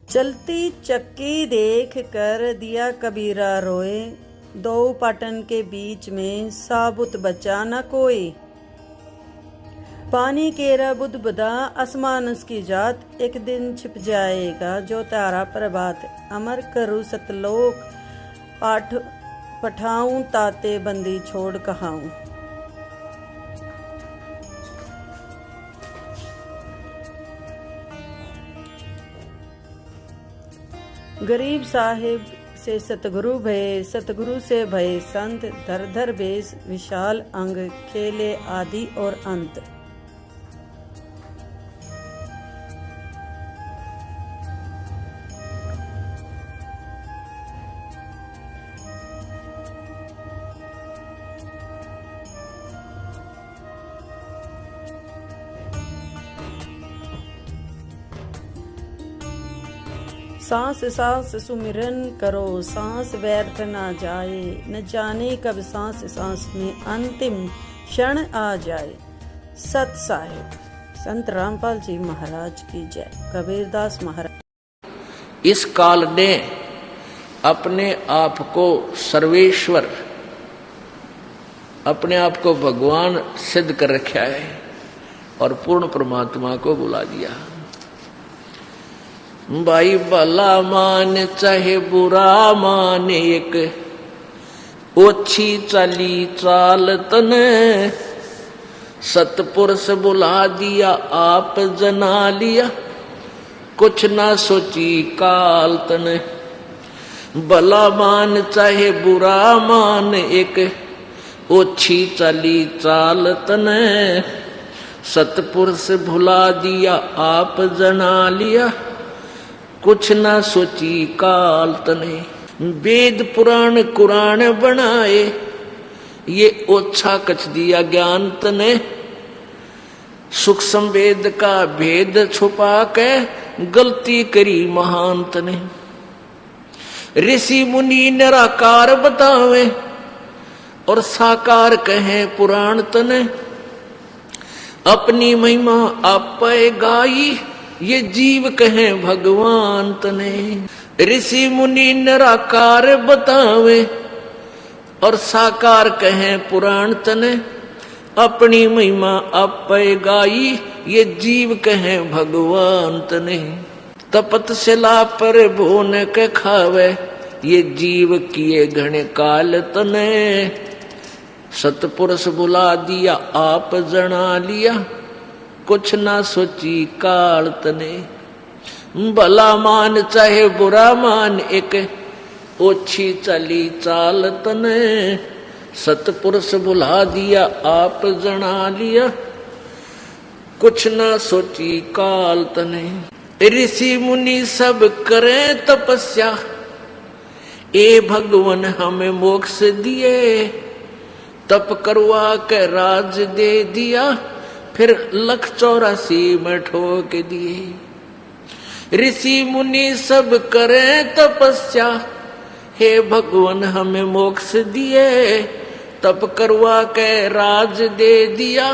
चलती चक्की देख कर दिया कबीरा रोए, दो पाटन के बीच में साबुत बचा न कोई। पानी केरा बुदबुदा आसमान उसकी जात, एक दिन छिप जाएगा जो तारा प्रभात। अमर करूँ सतलोक पाठ पठाऊं, ताते बंदी छोड़ कहाऊं। गरीब साहिब से सतगुरु भये, सतगुरु से भये संत। धर धर बेस विशाल अंग, खेले आदि और अंत। सांस सांस सुमिरन करो, सांस व्यर्थ ना जाए। न जाने कब सांस सांस में अंतिम क्षण आ जाए। सत साहिब संत रामपाल जी महाराज की जय। कबीरदास महाराज। इस काल ने अपने आप को सर्वेश्वर, अपने आप को भगवान सिद्ध कर रखा है और पूर्ण परमात्मा को बुला दिया। भाई भला मान चाहे बुरा मान, एक ओछी चली चाल तने। सतपुरुष बुला दिया आप जना लिया, कुछ ना सोची काल तने। भला मान चाहे बुरा मान, एक ओछी चली चाल तने। सतपुरुष भुला दिया आप जना लिया, कुछ ना सोची काल तने। वेद पुराण कुरान बनाए, ये ओछा कछ दिया ज्ञान तने। सूक्ष्म वेद का भेद छुपा के गलती करी महान तने। ऋषि मुनि निराकार बतावे और साकार कहे पुराण तने। अपनी महिमा आप गाई, ये जीव कहे भगवान तने। ऋषि मुनि निराकार बतावे और साकार कहे पुराण तने। अपनी महिमा आप गाई, ये जीव कहे भगवान तने। तपतशिला पर भोन के खावे, ये जीव किए घने काल तने। सतपुरुष बुला दिया आप जना लिया, कुछ ना सोची काल तने। भला मान चाहे बुरा मान, एक ओछी चली चाल तने। सतपुरुष बुला दिया आप जना लिया, कुछ ना सोची काल तने। ऋषि मुनि सब करे तपस्या, ए भगवान हमें मोक्ष दिए। तप करवा के राज दे दिया, फिर 184 में ठोक दिए। ऋषि मुनि सब करे तपस्या, हे भगवान हमें मोक्ष दिए। तप करवा के राज दे दिया,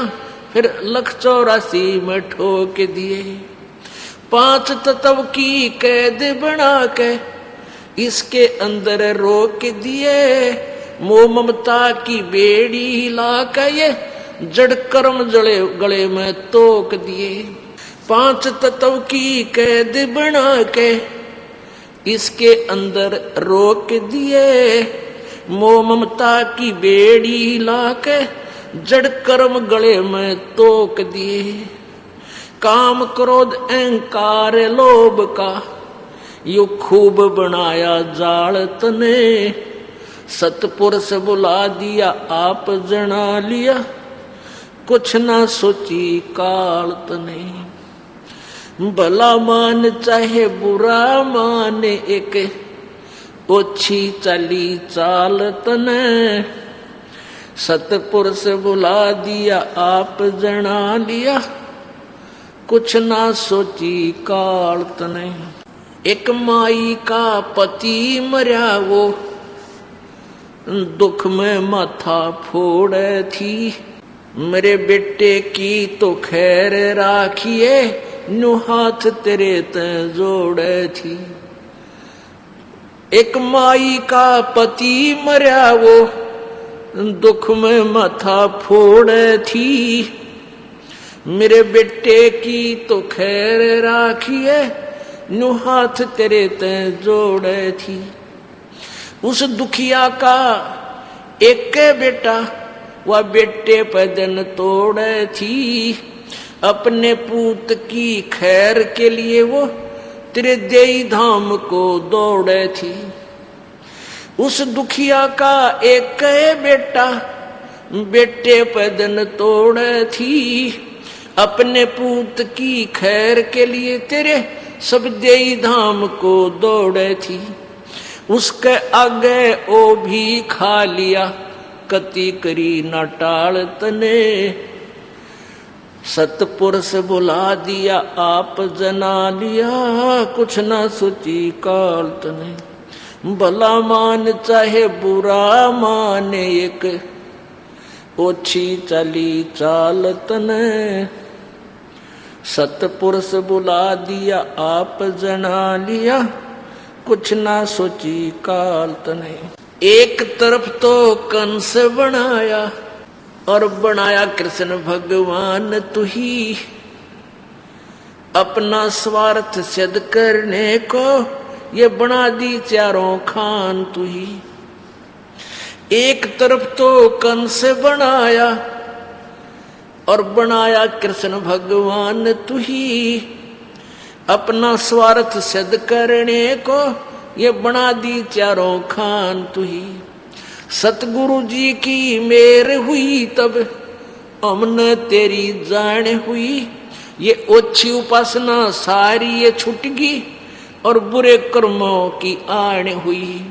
फिर 184 में ठोक दिए। 5 तत्व की कैद बना के इसके अंदर रोक दिए। मोह ममता की बेड़ी हिला के ये जड़ कर्म जड़े गले में तोक दिए। 5 तत्व की कैद बना के इसके अंदर रोक दिए। मोह ममता की बेड़ी हिला के जड़ कर्म गले में तोक दिए। काम क्रोध अहंकार लोभ का यू खूब बनाया जाल तने। सतपुरुष बुला दिया आप जना लिया, कुछ ना सोची काल तने। भला मान चाहे बुरा मान, एक ओछी चली चाल तने। सतपुरुष बुला दिया आप जना लिया, कुछ ना सोची काल तने। एक माई का पति मरा, वो दुख में माथा फोड़े थी। मेरे बेटे की तो खैर राखिए, न्यू हाथ तेरे ते जोड़े थी। एक माई का पति मरया वो दुख में माथा फोड़े थी। मेरे बेटे की तो खैर राखिए न्यू हाथ तेरे ते जोड़े थी। उस दुखिया का एक बेटा वह बेटे पे दिन तोड़े थी। अपने पूत की खैर के लिए वो तेरे देई धाम को दौड़े थी। उस दुखिया का एक बेटा बेटे पे दिन तोड़े थी। अपने पूत की खैर के लिए तेरे सब देई धाम को दौड़े थी। उसके आगे ओ भी खा लिया कति करी न टाल तने। सतपुरुष बुला दिया आप जना लिया कुछ न सोची काल तने। भला मान चाहे बुरा माने एक ओछी चली चाल तने। सतपुरुष बुला दिया आप जना लिया कुछ ना सोची काल तने। एक तरफ तो कंस बनाया और बनाया कृष्ण भगवान तू ही। अपना स्वार्थ सिद्ध करने को ये बना दी चारों खान तू ही। एक तरफ तो कंस बनाया और बनाया कृष्ण भगवान तू ही। अपना स्वार्थ सिद्ध करने को ये बना दी चारों खान तू ही। सतगुरु जी की मेर हुई तब हमने तेरी जान हुई। ये ओछी उपासना सारी ये छूट गई और बुरे कर्मों की आन हुई।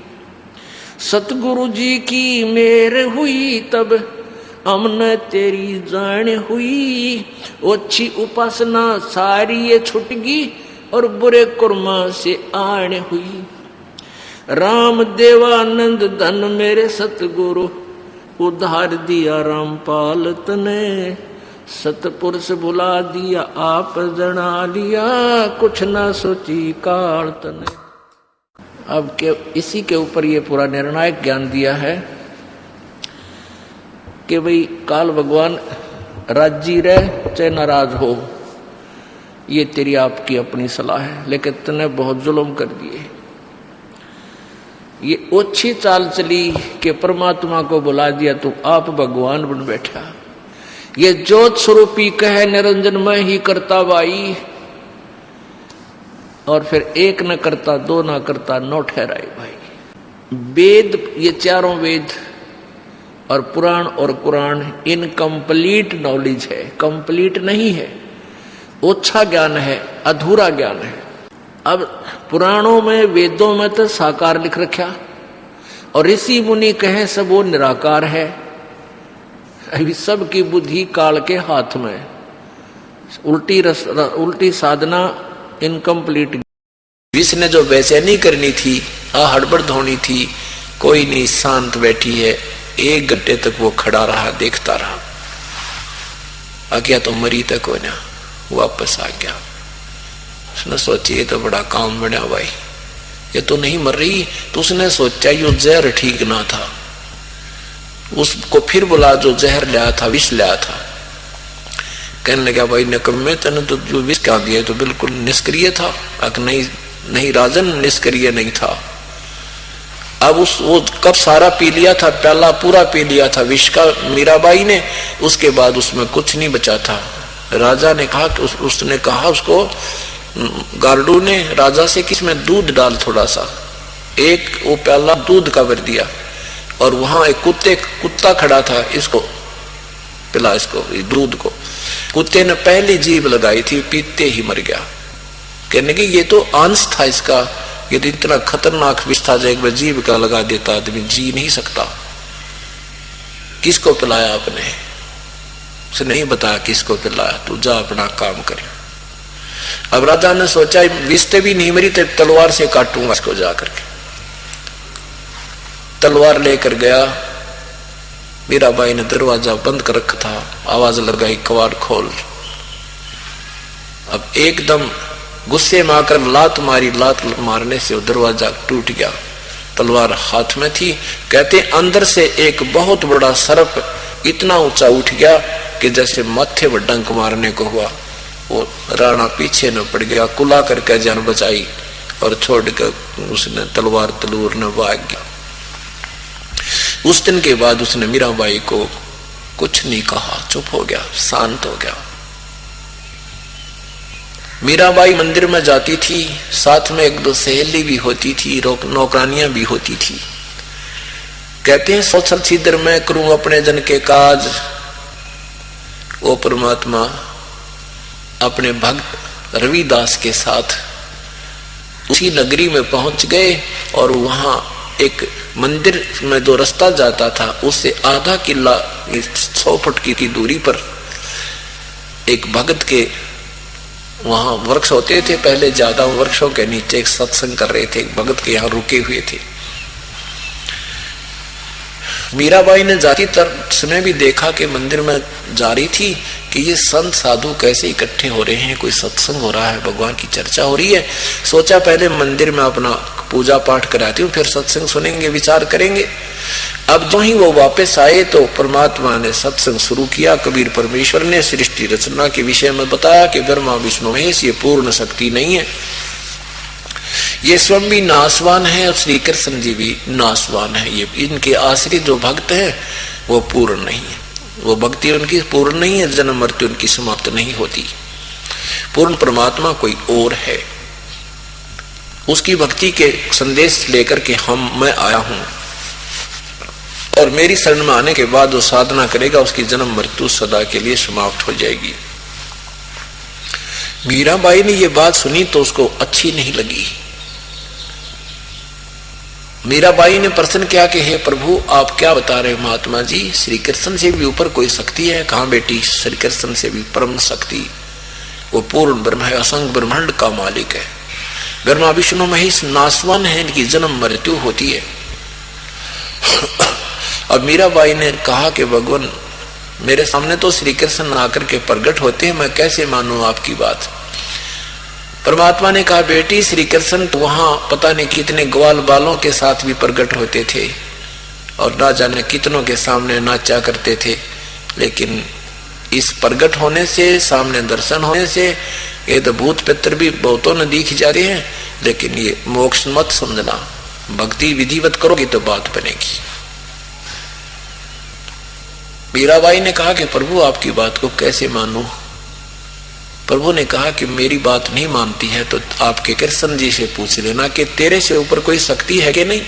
सतगुरु जी की मेर हुई तब हमने तेरी जान हुई। ओछी उपासना सारी ये छूट गई और बुरे कर्म से आन हुई। राम देवानंद धन मेरे सतगुरु उधार दिया रामपाल तने। सतपुरुष बुला दिया आप जना लिया कुछ ना सोची काल तने। अब के इसी के ऊपर ये पूरा निर्णायक ज्ञान दिया है कि भाई काल भगवान राजी रहे चाहे नाराज हो, ये तेरी आपकी अपनी सलाह है, लेकिन तूने बहुत जुल्म कर दिए। ये ओछी चाल चली कि परमात्मा को बुला दिया तो आप भगवान बन बैठा। ये ज्योत स्वरूपी कहे निरंजन मैं ही करता बाई, और फिर एक न करता दो न करता नौ ठहराए भाई। वेद ये चारों वेद और पुराण और कुरान इनकम्प्लीट नॉलेज है, कंप्लीट नहीं है, ओछा ज्ञान है, अधूरा ज्ञान है। अब पुराणों में वेदों में तो साकार लिख रखा और ऋषि मुनि कहें सब वो निराकार है। अभी सबकी बुद्धि काल के हाथ में, उल्टी साधना इनकम्प्लीट। विष ने जो बेचैनी करनी थी, हड़बड़ धोनी थी, कोई नहीं, शांत बैठी है। 1 घंटे तक वो खड़ा रहा, देखता रहा। आ गया तो मरी तक हो ना, वापस आ गया। उसने सोची ये तो बड़ा काम बना भाई, ये तो नहीं मर रही। तो उसने सोचा यो जहर ठीक ना था। उसको फिर बुला जो जहर लाया था, विष लाया था। कहने लगा भाई निकम्मे, तेने तो जो विष क्या दिया तो बिल्कुल निष्क्रिय था। नहीं राजन, निष्क्रिय नहीं था। अब वो कब सारा पी लिया था, प्याला पूरा पी लिया था विष का मीराबाई ने। उसके बाद उसमें कुछ नहीं बचा था। राजा ने कहा कि उसने कहा उसको, गार्डू ने राजा से कि इसमें दूध डाल थोड़ा सा। एक वो प्याला दूध का भर दिया और वहां एक कुत्ता खड़ा था, इसको पिला, इसको दूध को। कुत्ते ने पहली जीभ लगाई थी, पीते ही मर गया। कहने की ये तो अंश था इसका, ये तो इतना खतरनाक विष था, एक बार जीभ का लगा देता आदमी जी नहीं सकता। किसको पिलाया आपने? उसे नहीं बताया किसको पिलाया, तू जा अपना काम करे। अब राजा ने सोचा विष भी नहीं मरी तो तलवार से काटूंगा इसको जाकर के। तलवार लेकर गया। मीराबाई ने दरवाजा बंद कर रखा था, आवाज लगाई कवाड़ खोल। अब एकदम गुस्से में आकर लात मारी, लात मारने से वो दरवाजा टूट गया। तलवार हाथ में थी। कहते अंदर से एक बहुत बड़ा सर्प इतना ऊंचा उठ गया कि जैसे माथे पर डंक मारने को हुआ। वो राणा पीछे न पड़ गया, कुला करके जान बचाई और छोड़कर उसने तलवार तलूर ने भाग गया। उस दिन के बाद उसने मीराबाई को कुछ नहीं कहा, चुप हो गया, शांत हो गया। मीराबाई मंदिर में जाती थी, साथ में एक दो सहेली भी होती थी, नौकरानियां भी होती थी। कहते हैं सोचल छिद्र मैं करूं अपने जन के काज। वो परमात्मा अपने भक्त रविदास के साथ उसी नगरी में पहुंच गए और वहां एक मंदिर में जो रास्ता जाता था उससे आधा किला 100 फुट की दूरी पर एक भक्त के वहां वृक्ष होते थे। पहले ज्यादा वृक्षों के नीचे एक सत्संग कर रहे थे, एक भगत के यहाँ रुके हुए थे। मीराबाई ने जाती समय भी देखा कि मंदिर में जा रही थी कि ये संत साधु कैसे इकट्ठे हो रहे हैं, कोई सत्संग हो रहा है, भगवान की चर्चा हो रही है। सोचा पहले मंदिर में अपना पूजा पाठ कराती हूँ, फिर सत्संग सुनेंगे, विचार करेंगे। अब जो ही वो वापस आए तो परमात्मा ने सत्संग शुरू किया। कबीर परमेश्वर ने सृष्टि रचना के विषय में बताया कि ब्रह्मा विष्णु महेश ये पूर्ण शक्ति नहीं है, ये स्वयं भी नाशवान है और श्री कृष्ण जी भी नाशवान है। ये इनके आश्रित जो भक्त हैं वो पूर्ण नहीं है, वो भक्ति उनकी पूर्ण नहीं है, जन्म मृत्यु उनकी समाप्त नहीं होती। पूर्ण परमात्मा कोई और है। उसकी भक्ति के संदेश लेकर के मैं आया हूं और मेरी शरण में आने के बाद वो साधना करेगा, उसकी जन्म मृत्यु सदा के लिए समाप्त हो जाएगी। मीराबाई ने ये बात सुनी तो उसको अच्छी नहीं लगी। मीराबाई ने प्रश्न किया कि हे प्रभु आप क्या बता रहे महात्मा जी, श्री कृष्ण से भी ऊपर कोई शक्ति है? कहां बेटी, श्री कृष्ण से भी परम शक्ति, वो पूर्ण ब्रह्म है, असंख्य ब्रह्मांड का मालिक है। ब्रह्मा विष्णु महेश नाशवान है, इनकी जन्म मृत्यु होती है। अब मीराबाई ने कहा कि भगवान मेरे सामने तो श्री कृष्ण आकर के प्रकट होते हैं, मैं कैसे मानूं आपकी बात? परमात्मा ने कहा बेटी श्री कृष्ण तो वहां पता नहीं कितने ग्वाल बालों के साथ भी प्रकट होते थे और ना जाने कितनों के सामने नाचा करते थे, लेकिन इस प्रकट होने से, सामने दर्शन होने से ये तो भूत पितर भी बहुतों ने दिख जाते हैं, लेकिन ये मोक्ष मत समझना, भक्ति विधिवत करोगी तो बात बनेगी। मीराबाई ने कहा कि प्रभु आपकी बात को कैसे मानूं? प्रभु ने कहा कि मेरी बात नहीं मानती है तो आपके कृष्ण जी से पूछ लेना कि तेरे से ऊपर कोई शक्ति है कि नहीं,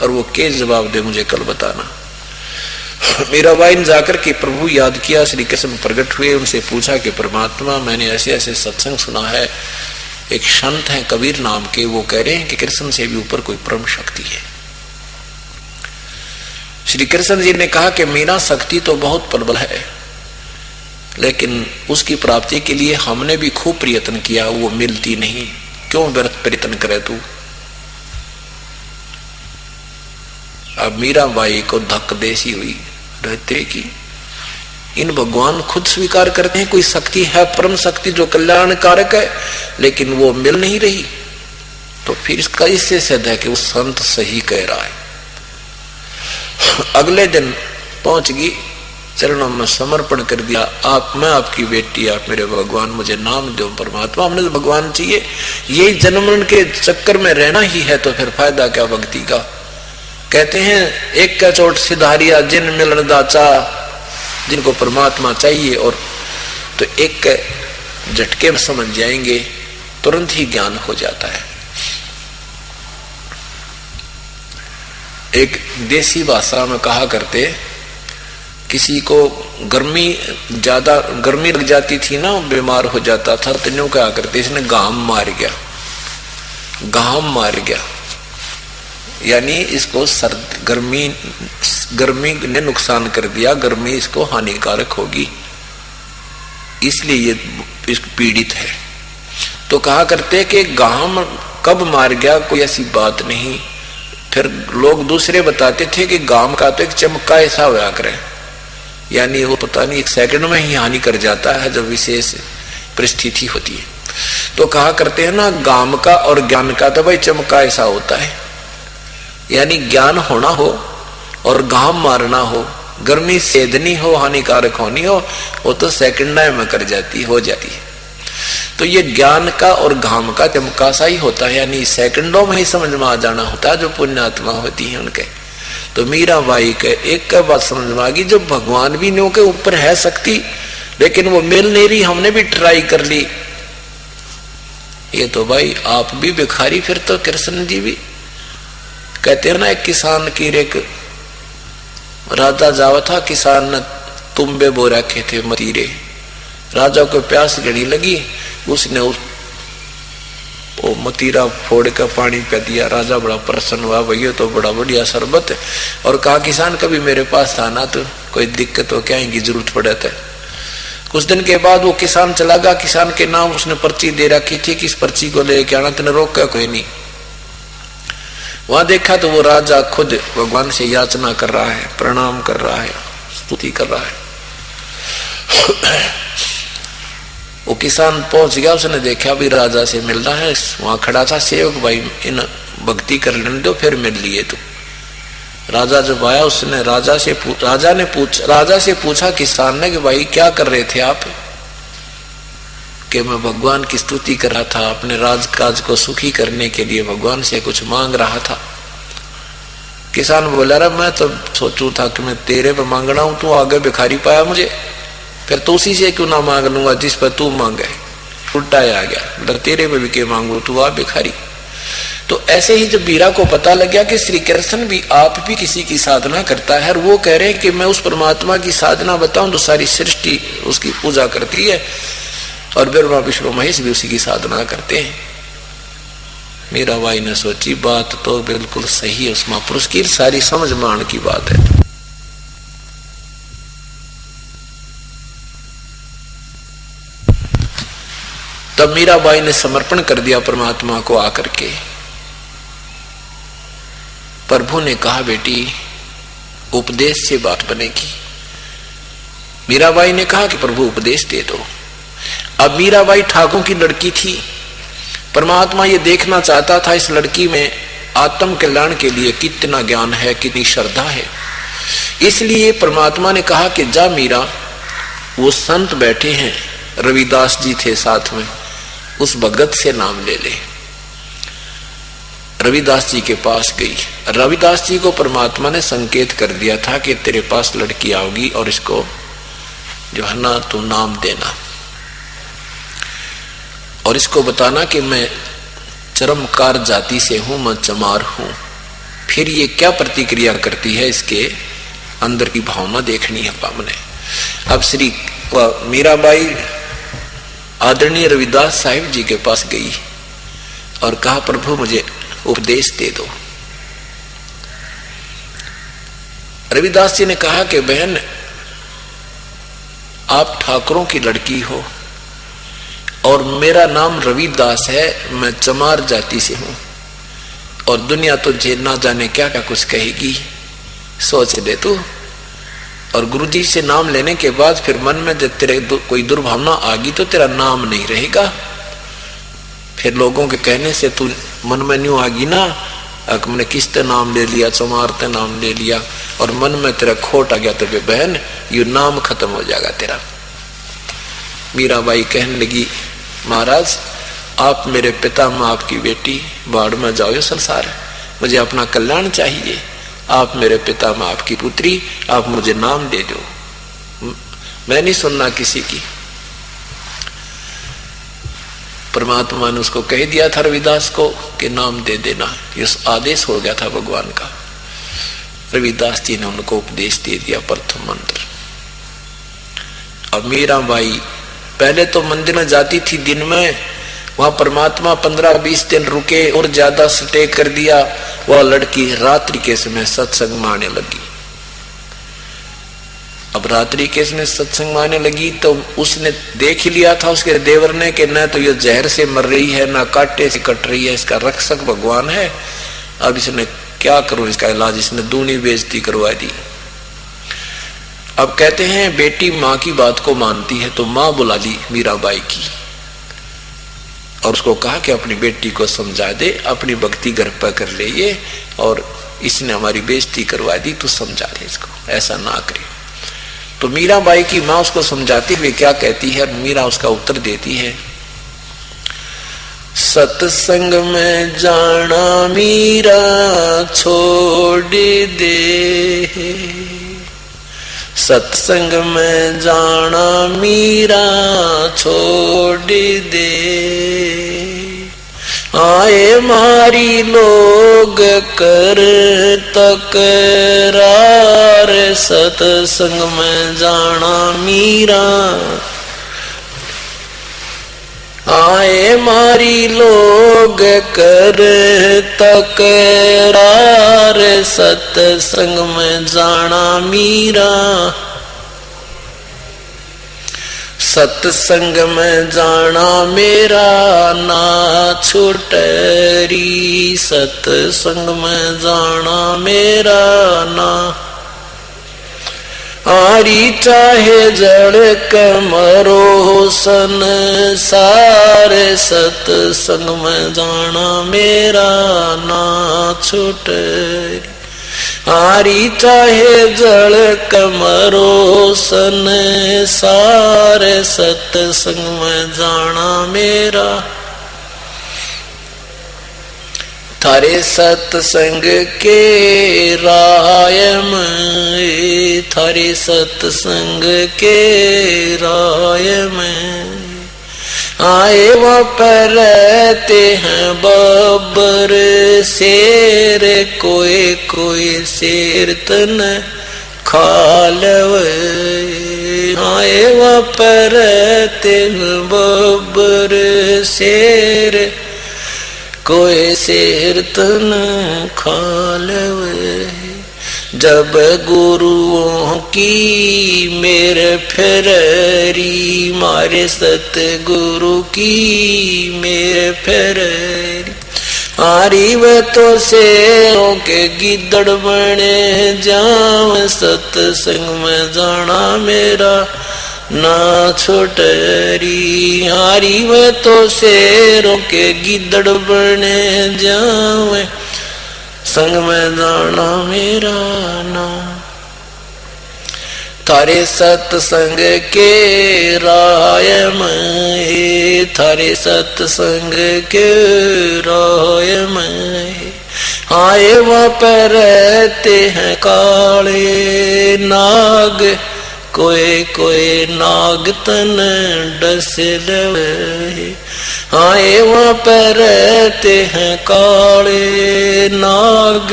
और वो के जवाब दे मुझे कल बताना। मीराबाई ने जाकर के प्रभु याद किया, श्री कृष्ण प्रकट हुए, उनसे पूछा कि परमात्मा मैंने ऐसे ऐसे सत्संग सुना है, एक संत है कबीर नाम के, वो कह रहे हैं कि कृष्ण से भी ऊपर कोई परम शक्ति है। श्री कृष्ण जी ने कहा कि मीरा शक्ति तो बहुत प्रबल है, लेकिन उसकी प्राप्ति के लिए हमने भी खूब प्रयत्न किया, वो मिलती नहीं, क्यों व्यर्थ प्रयत्न करे तू? अब मीराबाई को धक्क देसी हुई रहते कि इन भगवान खुद स्वीकार करते हैं कोई शक्ति है, परम शक्ति जो कल्याणकारक है, लेकिन वो मिल नहीं रही। तो फिर इसका इससे सिद्ध है कि वो संत सही कह रहा है। अगले दिन पहुंच गई, चरणों में समर्पण कर दिया, आप मैं आपकी बेटी, आप मेरे भगवान, मुझे नाम दो परमात्मा, हमने तो भगवान चाहिए, यही जन्म के चक्कर में रहना ही है तो फिर फायदा क्या भक्ति का? कहते हैं एक का चोट सिधारिया जिन मिलन दाचा, जिनको परमात्मा चाहिए और तो एक के झटके में समझ जाएंगे, तुरंत ही ज्ञान हो जाता है। एक देसी भाषा में कहा करते, किसी को ज्यादा गर्मी लग जाती थी ना, बीमार हो जाता था, तो यूं कहा करते इसने गाम मार गया, गाम मार गया, यानी इसको सर्द गर्मी ने नुकसान कर दिया, गर्मी इसको हानिकारक होगी, इसलिए ये पीड़ित है। तो कहा करते कि गाम कब मार गया कोई ऐसी बात नहीं। फिर लोग दूसरे बताते थे कि गाम का तो एक चमका ऐसा हुआ करे, यानी वो पता नहीं 1 सेकंड में ही हानि कर जाता है जब विशेष परिस्थिति होती है। तो कहा करते हैं ना, गाम का और ज्ञान का तो भाई चमका ऐसा होता है, यानी ज्ञान होना हो और घाम मारना हो, गर्मी सेधनी हो, हानिकारक होनी हो, वो तो सेकंड में कर जाती हो जाती है। तो ये ज्ञान का और घाम का चमका सा ही होता है, यानी सेकंडों में ही समझ में आ जाना होता है जो पुण्यात्मा होती है उनके। तो मीराबाई के एक का बात समझ में आ गई, जो भगवान भी नो के ऊपर है शक्ति, लेकिन वो मिल नहीं रही, हमने भी ट्राई कर ली। ये तो भाई आप भी भिखारी, फिर तो कृष्ण जी भी कहते हैं ना, एक किसान की एक राजा जावा था, किसान ने तुम्बे बो रखे थे मतीरे, राजा को प्यास घड़ी लगी, उसने वो मतीरा फोड़ कर पानी पे दिया। राजा बड़ा प्रसन्न हुआ, भैया तो बड़ा बढ़िया शरबत है, और कहा किसान कभी मेरे पास आना, तो कोई दिक्कत हो क्या की जरूरत पड़े थे। कुछ दिन के बाद वो किसान चला गया, किसान के नाम उसने पर्ची दे रखी थी कि इस पर्ची को लेके आना, तेने रोका कोई नहीं। वहां देखा तो वो राजा खुद भगवान से याचना कर रहा है, प्रणाम कर रहा है, स्तुति कर रहा है। वो किसान पहुंच गया, उसने देखा भी राजा से मिल रहा है, वहां खड़ा था सेवक, भाई इन भक्ति कर लेने दो फिर मिल लिए। तो राजा जब आया, उसने राजा से पूछा किसान ने कि भाई क्या कर रहे थे आप? कि मैं भगवान की स्तुति कर रहा था, अपने राजकाज को सुखी करने के लिए भगवान से कुछ मांग रहा था। किसान बोला, रहा मैं तो सोचू था कि मैं तेरे पे मांगना हूं, तू आगे भिखारी पाया मुझे, फिर तो उसी से क्यों ना मांग लूंगा जिस पर तू मांगे। उल्टा आ गया, तेरे पे भी के मांगू, तू आ भिखारी। तो ऐसे ही जब मीरा को पता लग गया कि श्री कृष्ण भी आप भी किसी की साधना करता है, और वो कह रहे हैं कि मैं उस परमात्मा की साधना बताऊं तो सारी सृष्टि उसकी पूजा करती है, और ब्रह्मा विष्णु महेश भी उसी की साधना करते हैं। मीराबाई ने सोची बात तो बिल्कुल सही है, उस महापुरुष की सारी समझ मान की बात है। तब मीराबाई ने समर्पण कर दिया परमात्मा को आकर के। प्रभु ने कहा, बेटी उपदेश से बात बनेगी। मीराबाई ने कहा कि प्रभु उपदेश दे दो। अब मीराबाई ठाकुर की लड़की थी, परमात्मा ये देखना चाहता था इस लड़की में आत्म कल्याण के लिए कितना ज्ञान है, कितनी श्रद्धा है। इसलिए परमात्मा ने कहा कि जा मीरा, वो संत बैठे हैं, रविदास जी थे साथ में, उस भगत से नाम ले ले। रविदास जी के पास गई। रविदास जी को परमात्मा ने संकेत कर दिया था कि तेरे पास लड़की आओगी और इसको जो है ना तू नाम देना, और इसको बताना कि मैं चरमकार जाति से हूं, मैं चमार हूं। फिर ये क्या प्रतिक्रिया करती है, इसके अंदर की भावना देखनी है हमने। अब श्री मीराबाई आदरणीय रविदास साहिब जी के पास गई और कहा, प्रभु मुझे उपदेश दे दो। रविदास जी ने कहा कि बहन, आप ठाकुरों की लड़की हो और मेरा नाम रविदास है, मैं चमार जाति से हूं, और दुनिया तो ना जाने क्या क्या कुछ कहेगी, सोच ले तू। और गुरुजी से नाम लेने के बाद फिर मन में जब तेरे कोई दुर्भावना आ गई तो तेरा नाम नहीं रहेगा। फिर लोगों के कहने से तू मन में न्यू आ गई ना, मैंने किसते नाम ले लिया, चमारते नाम ले लिया, और मन में तेरा खोट आ गया, तो बहन ये नाम खत्म हो जाएगा तेरा। मीराबाई कहने लगी, महाराज आप मेरे पिता, मैं आपकी बेटी, बाढ़ में जाओ ये संसार, मुझे अपना कल्याण चाहिए। आप मेरे पिता, मैं आपकी पुत्री, आप मुझे नाम दे दो, मैं नहीं सुनना किसी की। परमात्मा ने उसको कह दिया था रविदास को कि नाम दे देना, ये आदेश हो गया था भगवान का। रविदास जी ने उनको उपदेश दे दिया प्रथम मंत्र। अब मीराबाई पहले तो मंदिर में जाती थी दिन में, वहां परमात्मा 15-20 दिन रुके और ज्यादा स्टे कर दिया। वह लड़की रात्रि के समय सत्संग में आने लगी। अब रात्रि के समय सत्संग में आने लगी तो उसने देख ही लिया था उसके देवर ने कि न तो ये जहर से मर रही है, ना कांटे से कट रही है, इसका रक्षक भगवान है। अब इसने क्या करो इसका इलाज, इसने दूनी बेइज्जती करवा दी। अब कहते हैं बेटी माँ की बात को मानती है, तो माँ बुला ली मीराबाई की। और उसको कहा कि अपनी बेटी को समझा दे, अपनी भक्ति घर पर कर ले ये, और इसने हमारी बेइज्जती करवा दी, तू समझा दे इसको, ऐसा ना करे। तो मीराबाई की माँ उसको समझाती हुए क्या कहती है, मीरा उसका उत्तर देती है, सत्संग में जाना मीरा छोड़ दे, सत्संग में जाना मीरा छोड़ दे, आए मारी लोग कर तकरार, सत्संग में जाना मीरा, आए मारी लोग कर तकरार, सत्संग में जाना मीरा, सत्संग में जाना मेरा ना छुटरी, सत्संग में जाना मेरा ना, आरी चाहे जड़ कमरो संसार, सत्संग में जाना मेरा ना छुटरी, आरी चाहे जड़ कमरो संसार, सत्संग में जाना मेरा, थारे सत्संग के राय में, थारे सत्संग के राय में, आए वहाँ पर रहते हैं बब्बर शेर, कोई कोई शेर तन खालवे, आए वहाँ पर रहते हैं बब्बर शेर, कोई शेर तन खालवे, जब गुरुओं की मेरे फेरी, मारे सतगुरु की मेरे फेरी, आरी वे तो शेरों के गिद्दड़ बने जाव, सत्संग में जाना मेरा ना छोटरी, हारी वे तो शेरों के गिद्दड़ बने जावे, संग में जाना मेरा ना, थारे सत्संग के राय में, थारे सत्संग के राय में, आए वहाँ पर रहते हैं काले नाग, कोई कोई नाग तन डस लवे, आए वहाँ पर रहते हैं काले नाग,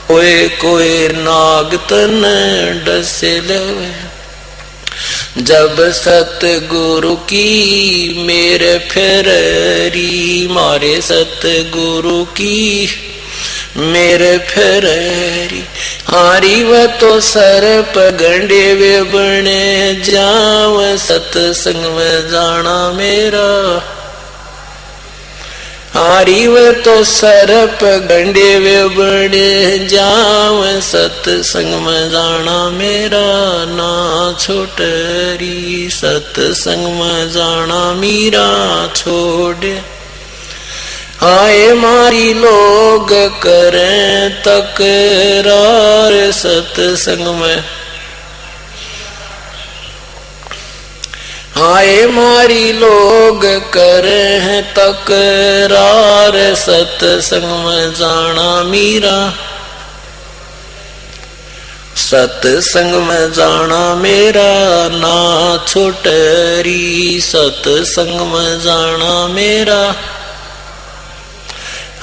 कोई कोई नाग तन डस लवे, जब सतगुरु की मेरे फेरी, मारे सतगुरु की मेरे फेरी, हारी व तो सर्प गंडे वे बने जाव, सत्संग में जाना मेरा, हारी व तो सर्प गंडे वे बने जाव, सत्संग में जाना मेरा ना छोटरी, सत्संग में जाना मीरा छोड़, आए मारी लोग करें तकरार, सत्संग में आए मारी लोग करें तकरार, सत्संग में जाना मीरा, सत्संग में जाना मेरा ना छोटरी, सत्संग में जाना मेरा,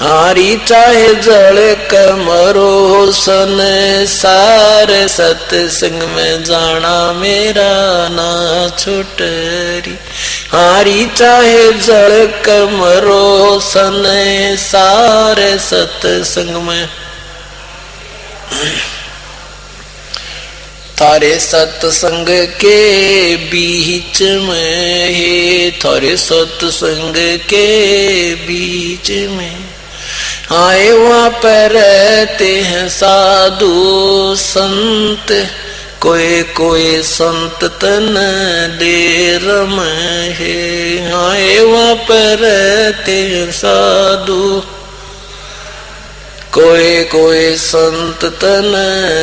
हारी चाहे जड़ कमरो संसार, सत्संग में जाना मेरा ना छुटरी, हारी चाहे जड़ कमरो संसार, सत्संग में थारे सत्संग के बीच में, हे थारे सत्संग के बीच में, आए वहाँ पर रहते हैं साधु संत, कोई कोई संत तन दे रम है, आए वहाँ पर रहते साधु। कोई कोई संत तन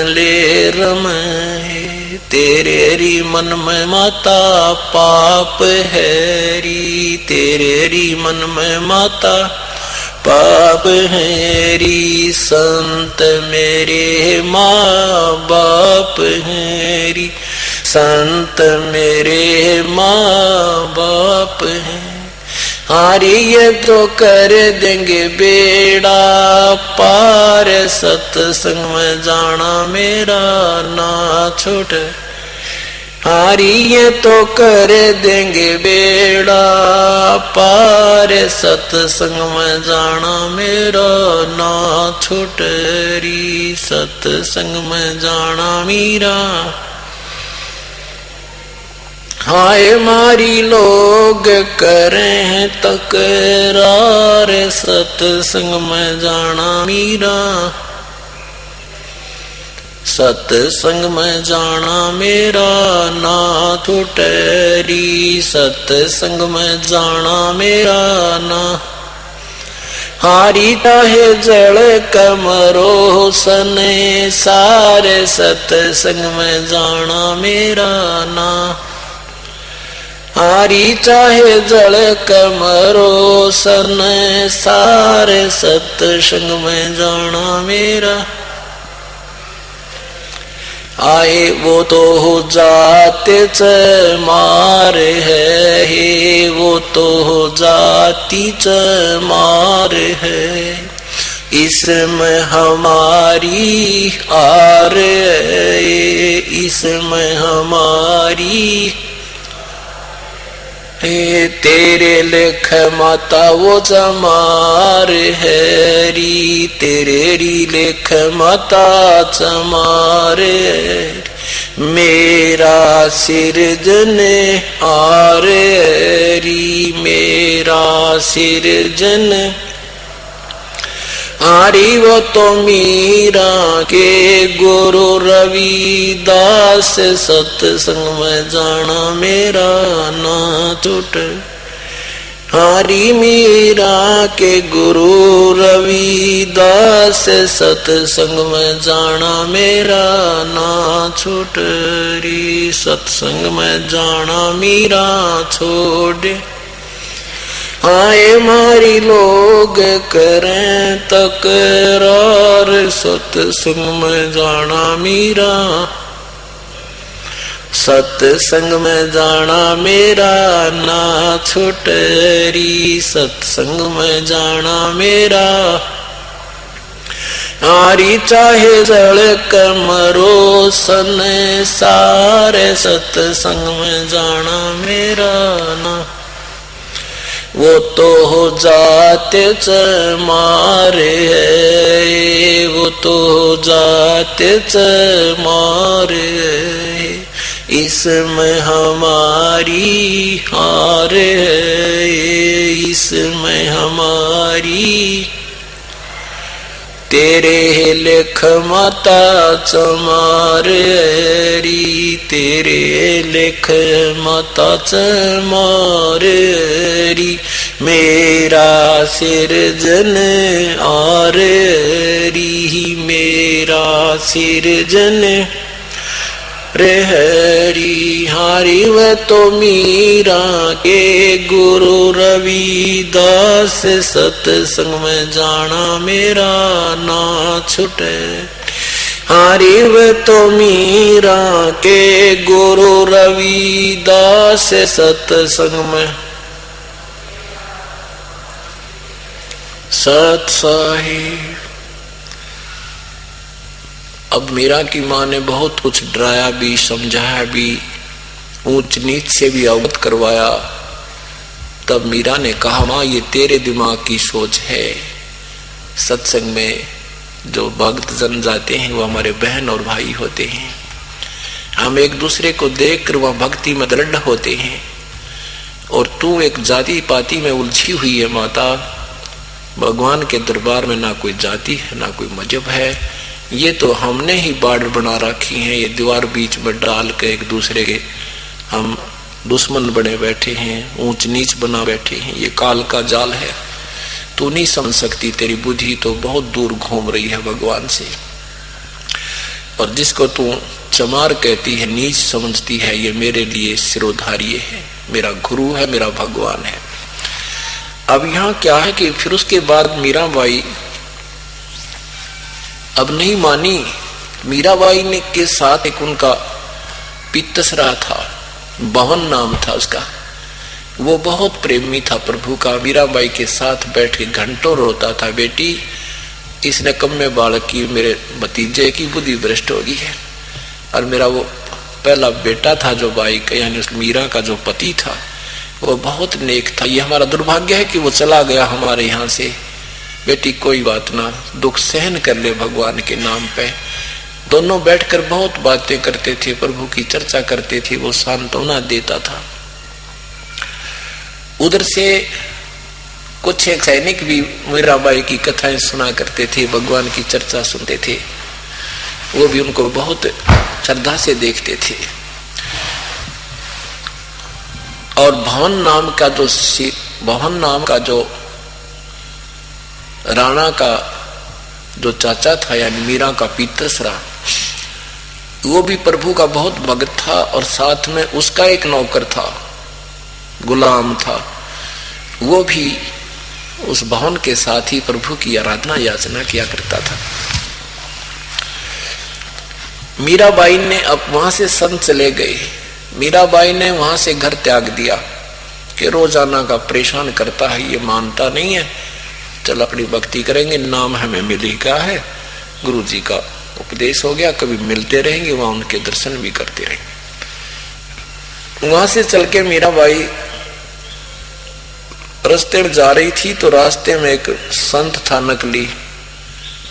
ले रम है, तेरे री मन में माता पाप है री, तेरे री मन में माता पाप है री। संत मेरे माँ बाप है री, संत मेरे माँ बाप है। हारी ये तो कर देंगे बेड़ा पार, सत्संग में जाना मेरा ना छूट। हारी ये तो कर देंगे बेड़ा पार, सत्संग में जाना मेरा ना छूट री, सत्संग में जाना मेरा। हाय मारी लोग करें तकरार, सत्संग में जाना मेरा, सत्संग में जाना मेरा ना छूटरी, सत्संग में जाना मेरा ना। हारी चाहे जल कमरो सने सारे, सत्संग में जाना मेरा ना। हारी चाहे जल कमरो सन सारे, सत्संग में जाना मेरा। आए वो तो हो जाते च मार है, वो तो हो जाती च मार है। इसमें हमारी आर है, इसमें हमारी तेरे लेख माता वो चमार है री, तेरे री लेख माता चमार है। मेरा सिरजन आर री, मेरा सिरजन आरी वो तो मीरा के गुरु रविदास, सत्संग में जाना मेरा ना छूट। हारी मीरा के गुरु रविदास, सत्संग में जाना मेरा ना छूट री, सत्संग में जाना मेरा छोड़। आए मारी लोग करें तकरार, सत्संग में जाना मेरा, सत्संग में जाना मेरा ना छूटरी, सत्संग में जाना मेरा। आरी चाहे जल कमरो सन सारे, सत्संग में जाना मेरा ना। वो तो हो जाते च मारे है, वो तो हो जाते च मारे है। इसमें हमारी हार है, इसमें हमारी। तेरे लेख माता चमार री, तेरे लेख माता चमार री। मेरा सिरजन आर री, मेरा सिरजन रे हरी। हारी व तो मीरा के गुरु रविदास, सत्संग में जाना मेरा ना छूटे। हारी व तो मीरा के गुरु रविदास, सत्संग में सत साहिब। अब मीरा की माँ ने बहुत कुछ डराया भी, समझाया भी, ऊंच नीच से भी अवगत करवाया। तब मीरा ने कहा, माँ ये तेरे दिमाग की सोच है। सत्संग में जो भक्त जन जाते हैं वो हमारे बहन और भाई होते हैं। हम एक दूसरे को देखकर वह भक्ति में दृढ़ होते हैं, और तू एक जाति पाति में उलझी हुई है माता। भगवान के दरबार में ना कोई जाति है, ना कोई मजहब है, ये तो हमने ही बॉर्डर बना रखी है, ये दीवार बीच में डाल के एक दूसरे के हम दुश्मन बने बैठे हैं, ऊंच नीच बना बैठे हैं, ये काल का जाल है। तू नहीं समझ सकती, तेरी बुद्धि तो बहुत दूर घूम रही है भगवान से। और जिसको तू चमार कहती है, नीच समझती है, ये मेरे लिए सिरोधार्य है, मेरा गुरु है, मेरा भगवान है। अब यहाँ क्या है कि फिर उसके बाद मीराबाई अब नहीं मानी। मीराबाई ने के साथ एक उनका पितसरा था, बहन नाम था उसका, वो बहुत प्रेमी था प्रभु का। मीराबाई के साथ बैठ के घंटों रोता था, बेटी इसने कम में बालक की, मेरे भतीजे की बुद्धि भ्रष्ट हो गई है। और मेरा वो पहला बेटा था जो बाई का, यानी उस मीरा का जो पति था, वो बहुत नेक था। ये हमारा दुर्भाग्य है कि वो चला गया हमारे यहाँ से। बेटी कोई बात ना, दुख सहन कर ले भगवान के नाम पे। दोनों बैठकर बहुत बातें करते थे, प्रभु की चर्चा करते थे, वो सांत्वना देता था। उधर से कुछ एक सैनिक भी मीराबाई की कथाएं सुना करते थे, भगवान की चर्चा सुनते थे, वो भी उनको बहुत श्रद्धा से देखते थे। और भवन नाम का जो राणा का जो चाचा था, यानी मीरा का पितसरा, वो भी प्रभु का बहुत भक्त था। और साथ में उसका एक नौकर था, गुलाम था, वो भी उस भवन के साथ ही प्रभु की आराधना याचना किया करता था। मीराबाई ने अब वहां से संत चले गए। मीराबाई ने वहां से घर त्याग दिया कि रोजाना का परेशान करता है, ये मानता नहीं है, चल अपनी भक्ति करेंगे, नाम हमें मिल ही गया है, गुरु जी का उपदेश हो गया, कभी मिलते रहेंगे, वहां उनके दर्शन भी करते रहेंगे। वहां से चल के मीराबाई रास्ते में जा रही थी तो रास्ते में एक संत था नकली,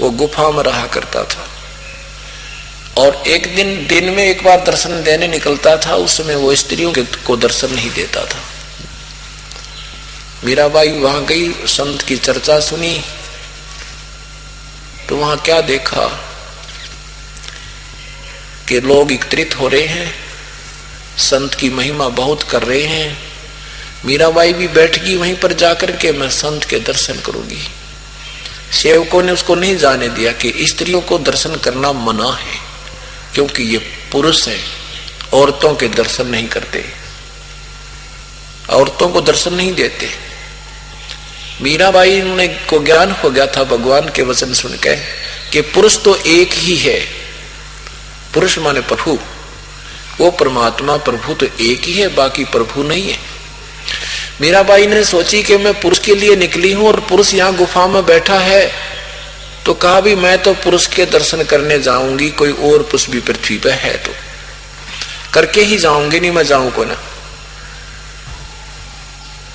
वो गुफा में रहा करता था। और एक दिन में एक बार दर्शन देने निकलता था, उस समय वो स्त्रियों को दर्शन नहीं देता था। मीराबाई वहां गई, संत की चर्चा सुनी, तो वहां क्या देखा कि लोग एकत्रित हो रहे हैं, संत की महिमा बहुत कर रहे हैं। मीराबाई भी बैठ गई वहीं पर जाकर के, मैं संत के दर्शन करूंगी। सेवकों ने उसको नहीं जाने दिया कि स्त्रियों को दर्शन करना मना है, क्योंकि ये पुरुष है, औरतों के दर्शन नहीं करते, औरतों को दर्शन नहीं देते। मीराबाई ने को ज्ञान हो गया था भगवान के वचन सुन के कि पुरुष तो एक ही है, पुरुष माने प्रभु, वो परमात्मा प्रभु तो एक ही है, बाकी प्रभु नहीं है। मीराबाई ने सोची कि मैं पुरुष के लिए निकली हूं और पुरुष यहाँ गुफा में बैठा है, तो कहा भी मैं तो पुरुष के दर्शन करने जाऊंगी, कोई और पुरुष भी पृथ्वी पे है तो करके ही जाऊंगी, नहीं मैं जाऊं को ना।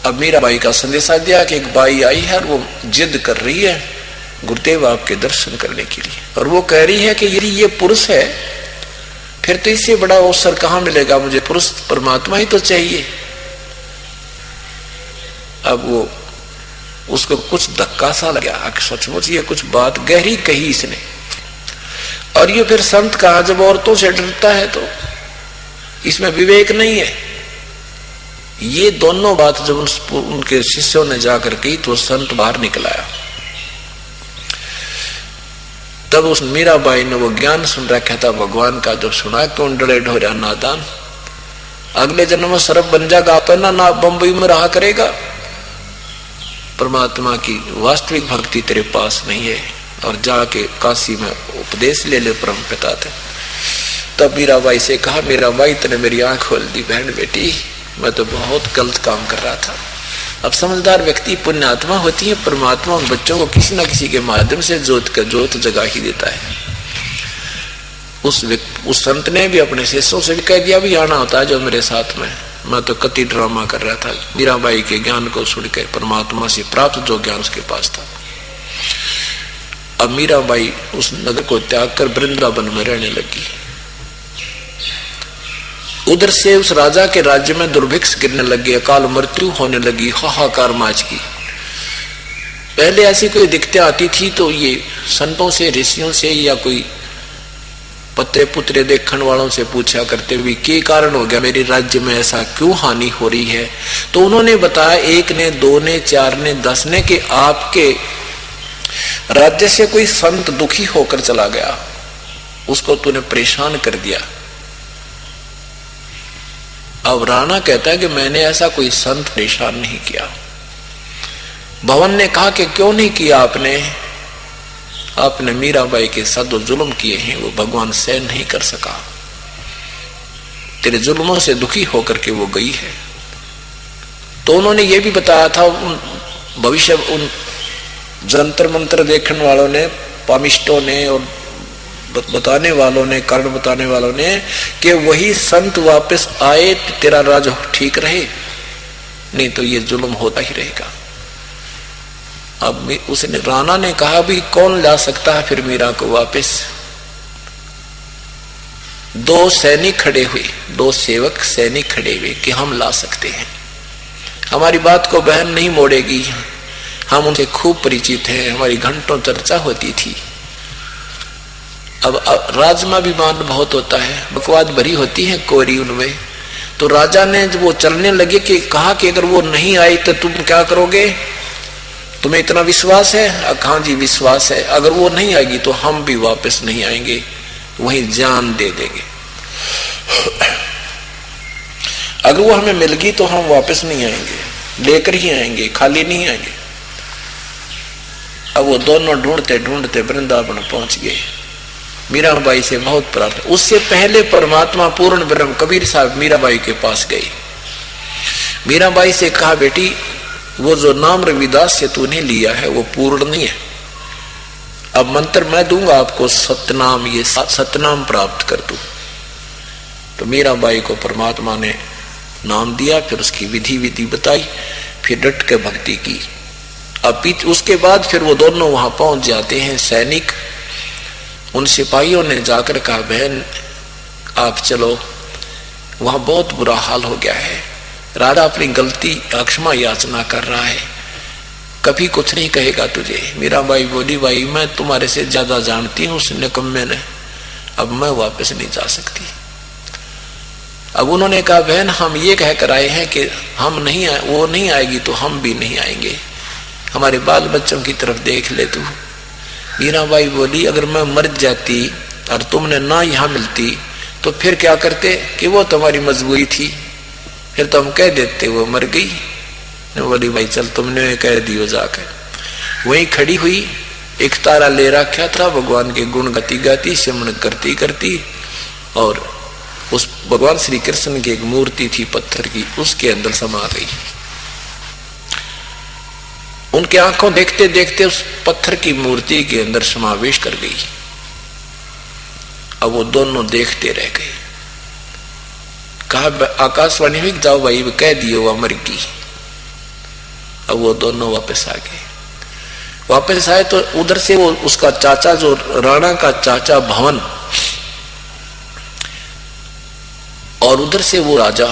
अब मीराबाई का संदेशा दिया कि एक बाई आई है और वो जिद कर रही है गुरुदेव आपके दर्शन करने के लिए, और वो कह रही है कि यदि ये पुरुष है फिर तो इससे बड़ा अवसर कहां मिलेगा मुझे, पुरुष परमात्मा ही तो चाहिए। अब वो उसको कुछ धक्का सा लगा कि सचमुच ये कुछ बात गहरी कही इसने। और ये फिर संत कहा, जब औरतों से डरता है तो इसमें विवेक नहीं है। ये दोनों बात जब उनके शिष्यों ने जाकर कही तो संत बाहर निकल आया। तब उस मीराबाई ने वो ज्ञान सुन रखा था भगवान का, जब सुना क्यों डरे ढोरा नादान, अगले जन्म में सरब बन जाएगा, अपना ना बम्बई में रहा करेगा, परमात्मा की वास्तविक भक्ति तेरे पास नहीं है, और जाके काशी में उपदेश ले ले परम पिता थे। तब मीराबाई से कहा, मीराबाई तने मेरी आंख खोल दी बहन बेटी, मैं तो बहुत गलत काम कर रहा था। अब समझदार व्यक्ति पुण्यात्मा होती है, परमात्मा उन बच्चों को किसी न किसी के माध्यम से जोत जगा ही देता है। उस संत ने भी अपने शिष्यों से भी कह दिया भी आना होता है जो मेरे साथ में, मैं तो कति ड्रामा कर रहा था। मीराबाई के ज्ञान को सुनकर परमात्मा से प्राप्त जो ज्ञान उसके पास था। अब मीराबाई उस नगर को त्याग कर वृंदावन में रहने लगी। उधर से उस राजा के राज्य में दुर्भिक्ष गिरने लगी, अकाल मृत्यु होने लगी, हाहाकार माच की। पहले ऐसी कोई दिक्कतें आती थी तो ये संतों से, ऋषियों से या कोई पत्रे पुत्रे देखने वालों से पूछा करते हुए क्या कारण हो गया, मेरे राज्य में ऐसा क्यों हानि हो रही है। तो उन्होंने बताया, एक ने, दो ने, चार ने, 10 ने, कि आपके राज्य से कोई संत दुखी होकर चला गया, उसको तूने परेशान कर दिया। अब राणा कहता है कि मैंने ऐसा कोई संत परेशान नहीं किया। भवन ने कहा कि क्यों नहीं किया आपने मीराबाई के साथ जो जुल्म किए हैं वो भगवान सहन नहीं कर सका, तेरे जुल्मों से दुखी होकर के वो गई है। तो उन्होंने ये भी बताया था, भविष्य उन जंतर मंत्र देखने वालों ने, पामिष्टों ने और बताने वालों ने, कारण बताने वालों ने, कि वही संत वापस आए तो तेरा राज ठीक रहे, नहीं तो ये जुल्म होता ही रहेगा। अब उसने, राणा ने कहा भी कौन ला सकता है फिर मीरा को वापस। 2 सैनिक खड़े हुए, 2 सेवक सैनिक खड़े हुए कि हम ला सकते हैं, हमारी बात को बहन नहीं मोड़ेगी, हम उनसे खूब परिचित हैं, हमारी घंटों चर्चा होती थी। अब राजमाभिमान बहुत होता है, बकवाद भरी होती है कोरी उनमें। तो राजा ने जब वो चलने लगे कि कहा कि अगर वो नहीं आई तो तुम क्या करोगे, तुम्हें इतना विश्वास है? हाँ जी विश्वास है, अगर वो नहीं आएगी तो हम भी वापस नहीं आएंगे, वहीं जान दे देंगे। अगर वो हमें मिल गई तो हम वापस नहीं आएंगे, लेकर ही आएंगे, खाली नहीं आएंगे। अब वो दोनों ढूंढते ढूंढते वृंदावन पहुंच गए। मीराबाई से बहुत प्रार्थना, उससे पहले परमात्मा पूर्ण ब्रह्म कबीर साहब मीराबाई के पास गए। मीराबाई से कहा, बेटी वो जो नाम रविदास से तूने लिया है वो पूर्ण नहीं है, अब मंत्र मैं दूंगा आपको, सतनाम, ये सतनाम प्राप्त कर तू। तो मीराबाई को परमात्मा ने नाम दिया, फिर उसकी विधि बताई, फिर डट के भक्ति की। अब उसके बाद फिर वो दोनों वहां पहुंच जाते हैं सैनिक। उन सिपाहियों ने जाकर कहा, बहन आप चलो, वहां बहुत बुरा हाल हो गया है, राजा अपनी गलती क्षमा याचना कर रहा है, कभी कुछ नहीं कहेगा तुझे। मीराबाई बोली, भाई मैं तुम्हारे से ज्यादा जानती हूँ उस निकम्मे ने, अब मैं वापस नहीं जा सकती। अब उन्होंने कहा, बहन हम ये कहकर आए हैं कि हम नहीं आए, वो नहीं आएगी तो हम भी नहीं आएंगे, हमारे बाल बच्चों की तरफ देख ले तू। मीराबाई बोली, अगर मैं मर जाती और तुमने ना यहाँ मिलती तो फिर क्या करते, कि वो तुम्हारी मजबूरी थी, फिर तो हम कह देते वो मर गई। बोली, भाई चल तुमने कह दियो जाकर। वहीं खड़ी हुई, एक तारा ले रखा था, भगवान के गुण गाती गाती, सिमरन करती करती, और उस भगवान श्री कृष्ण की एक मूर्ति थी पत्थर की, उसके अंदर समा गई। उनके आंखों देखते देखते उस पत्थर की मूर्ति के अंदर समावेश कर गई। अब वो दोनों देखते रह गए। कहा आकाशवाणी में, जाओ भाई कह दियो वो मर गई। अब वो दोनों वापस आ गए। वापस आए तो उधर से वो उसका चाचा, जो राणा का चाचा भवन, और उधर से वो राजा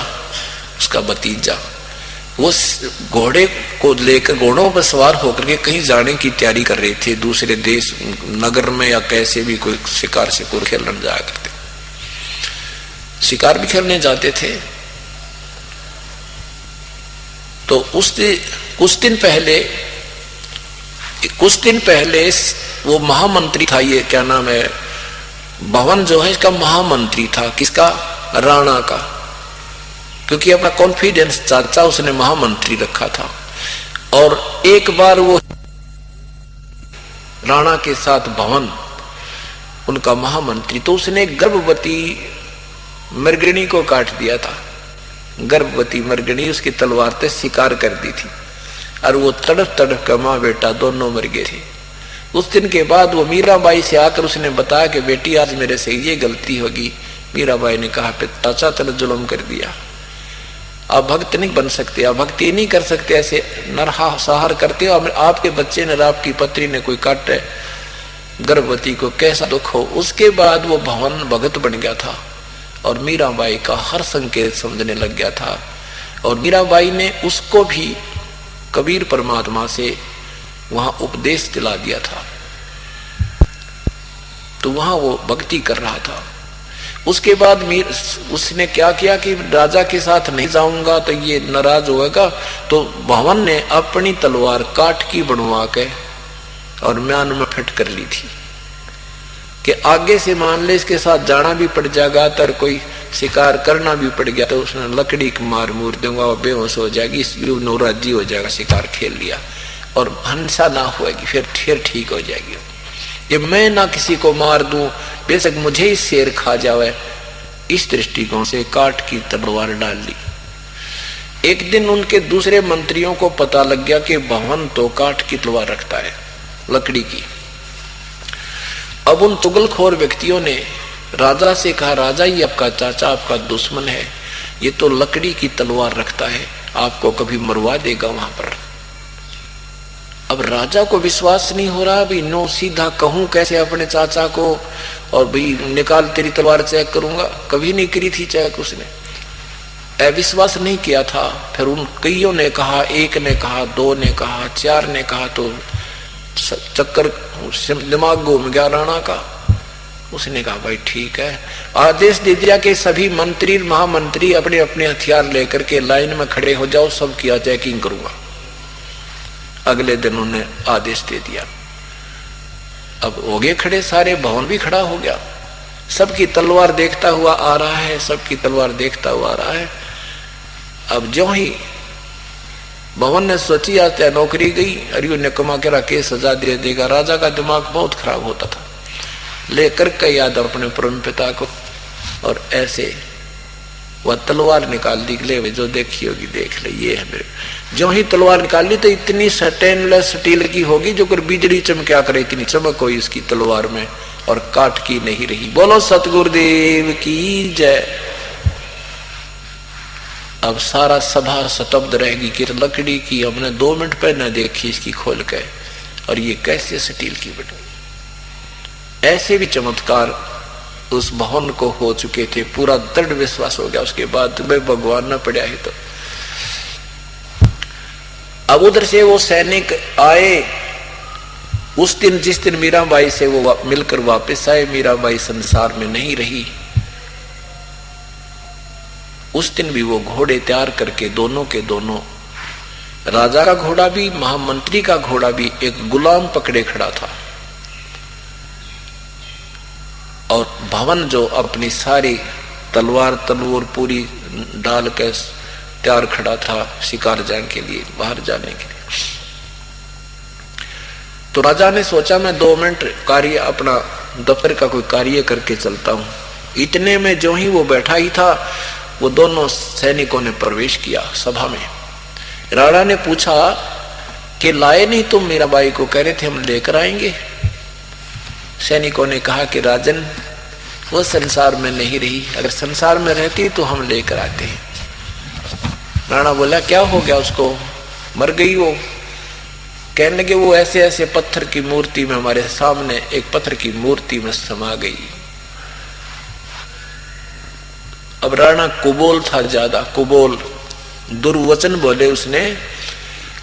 उसका भतीजा, वो घोड़े को लेकर, घोड़ों पर सवार होकर के कहीं जाने की तैयारी कर रहे थे, दूसरे देश नगर में या कैसे भी कोई शिकार से कोई खेलने जाया करते, शिकार भी खेलने जाते थे। तो कुछ दिन पहले वो महामंत्री था, ये क्या नाम है, भवन जो है इसका महामंत्री था, किसका, राणा का, क्योंकि अपना कॉन्फिडेंस चाचा उसने महामंत्री रखा था। और एक बार वो राणा के साथ भवन उनका महामंत्री, तो उसने गर्भवती मृगणी को काट दिया था। गर्भवती मृगणी उसकी तलवार से शिकार कर दी थी, और वो तड़प तड़प का माँ बेटा दोनों मर गए थे। उस दिन के बाद वो मीराबाई से आकर उसने बताया कि बेटी आज मेरे से ये गलती होगी। मीराबाई ने कहा, चाचा तने जुल्म कर दिया, आप भक्त नहीं बन सकते, आप भक्ति नहीं कर सकते, ऐसे नरसंहार करते हो, आपके बच्चे ने, आपकी पत्नी ने कोई काटे गर्भवती को, कैसा दुख हो। उसके बाद वो भवन भगत बन गया था और मीराबाई का हर संकेत समझने लग गया था। और मीराबाई ने उसको भी कबीर परमात्मा से वहां उपदेश दिला दिया था, तो वहां वो भक्ति कर रहा था। उसके बाद उसने क्या किया कि राजा के साथ नहीं जाऊंगा तो ये नाराज होगा, तो भवन ने अपनी तलवार काठ की बनवा के और म्यान में फिट कर ली थी कि आगे से मान ले इसके साथ जाना भी पड़ जाएगा तो कोई शिकार करना भी पड़ गया तो उसने लकड़ी की मार मूर दूंगा और बेहोश हो जाएगी, नौराजी हो जाएगा, शिकार खेल लिया और हिंसा ना होगी, फिर ठीक हो जाएगी। ये मैं ना किसी को मार दूं, बेशक मुझे ही शेर खा जावे, इस दृष्टिकोण से काठ की तलवार डाल ली। एक दिन उनके दूसरे मंत्रियों को पता लग गया कि भवन तो काठ की तलवार रखता है, लकड़ी की। अब उन चुगलखोर व्यक्तियों ने राजा से कहा, राजा ये आपका चाचा आपका दुश्मन है, ये तो लकड़ी की तलवार रखता है, आपको कभी मरवा देगा वहां पर। अब राजा को विश्वास नहीं हो रहा, भी नो सीधा कहूं कैसे अपने चाचा को, और भाई निकाल तेरी तलवार चेक करूंगा, कभी नहीं करी थी चेक उसने, अविश्वास नहीं किया था। फिर उन कईयों ने कहा, एक ने कहा, दो ने कहा, चार ने कहा, तो चक्कर दिमाग घूम गया राणा का। उसने कहा भाई ठीक है, आदेश दे दिया कि सभी मंत्री महामंत्री अपने अपने हथियार लेकर के लाइन में खड़े हो जाओ, सब किया चेकिंग करूंगा। अगले दिन उन्होंने आदेश दे दिया। अब हो गए खड़े सारे, भवन भी खड़ा हो गया, सबकी तलवार देखता हुआ आ रहा है, सबकी तलवार देखता हुआ आ रहा है। अब जो ही भवन ने सोची आते है नौकरी गई, अरियो ने कमा के रखे सजा दे देगा। राजा का दिमाग बहुत खराब होता था, लेकर के याद अपने परम पिता को, और ऐसे वह तलवार निकाल दी, ले जो देखी होगी देख ले, ये है मेरे। जो ही तलवार निकाल ली तो इतनी स्टेनलेस स्टील की होगी जो कर बिजली चमक्या करे, इतनी चमक हुई इसकी तलवार में, और काट की नहीं रही। बोलो सतगुरुदेव की जय। अब सारा सभा स्तब्ध रहेगी कि लकड़ी की हमने 2 मिनट पहले देखी इसकी खोल के, और ये कैसे स्टील की बनी। ऐसे भी चमत्कार उस भवन को हो चुके थे, पूरा दृढ़ विश्वास हो गया। उसके बाद मैं भगवान न पड़ा है तो अब उधर से वो सैनिक आए। उस दिन जिस दिन मीराबाई से वो मिलकर वापस आए, मीराबाई संसार में नहीं रही। उस दिन भी वो घोड़े तैयार करके दोनों के दोनों, राजा का घोड़ा भी महामंत्री का घोड़ा भी, एक गुलाम पकड़े खड़ा था। और भवन जो अपनी सारी तलवार पूरी डाल के तैयार खड़ा था शिकार जाने के लिए, बाहर जाने के लिए। तो राजा ने सोचा मैं 2 मिनट कार्य, अपना दफ्तर का कोई कार्य करके चलता हूं। इतने में जो ही वो बैठा ही था, वो दोनों सैनिकों ने प्रवेश किया सभा में। राणा ने पूछा कि लाए नहीं तुम मीराबाई को? कह रहे थे हम लेकर आएंगे। सैनिकों ने कहा कि राजन वो संसार में नहीं रही, अगर संसार में रहती तो हम लेकर आते हैं। राणा बोला क्या हो गया उसको, मर गई वो? कहने लगे वो ऐसे ऐसे पत्थर की मूर्ति में, हमारे सामने एक पत्थर की मूर्ति में समा गई। अब राणा कुबोल था, ज्यादा कुबोल, दुर्वचन बोले उसने।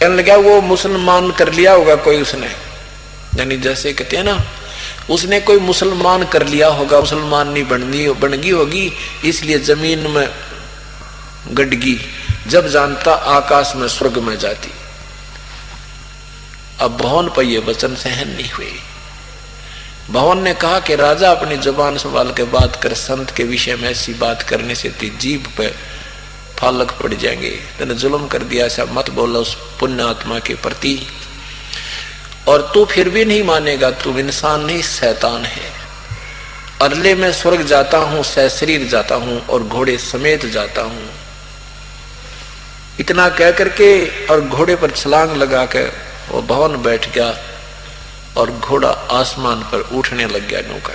कहने लगा वो मुसलमान कर लिया होगा कोई उसने, यानी जैसे कहते हैं ना, उसने कोई मुसलमान कर लिया होगा, मुसलमान नहीं बन गई होगी, इसलिए जमीन में गड़गी, जब जानता आकाश में स्वर्ग में जाती। अब भवन पर यह वचन सहन नहीं हुए। भवन ने कहा कि राजा अपनी जुबान संभाल के बात कर, संत के विषय में ऐसी बात करने से तेरी जीभ पे फालक पड़ जाएंगे, तूने जुल्म कर दिया, ऐसा मत बोला उस पुण्य आत्मा के प्रति। और तू फिर भी नहीं मानेगा, तू इंसान नहीं शैतान है। अरले में स्वर्ग जाता हूं, सशरीर जाता हूं और घोड़े समेत जाता हूं। इतना कह करके और घोड़े पर छलांग लगा कर वो भवन बैठ गया और घोड़ा आसमान पर उठने लग गया नौका।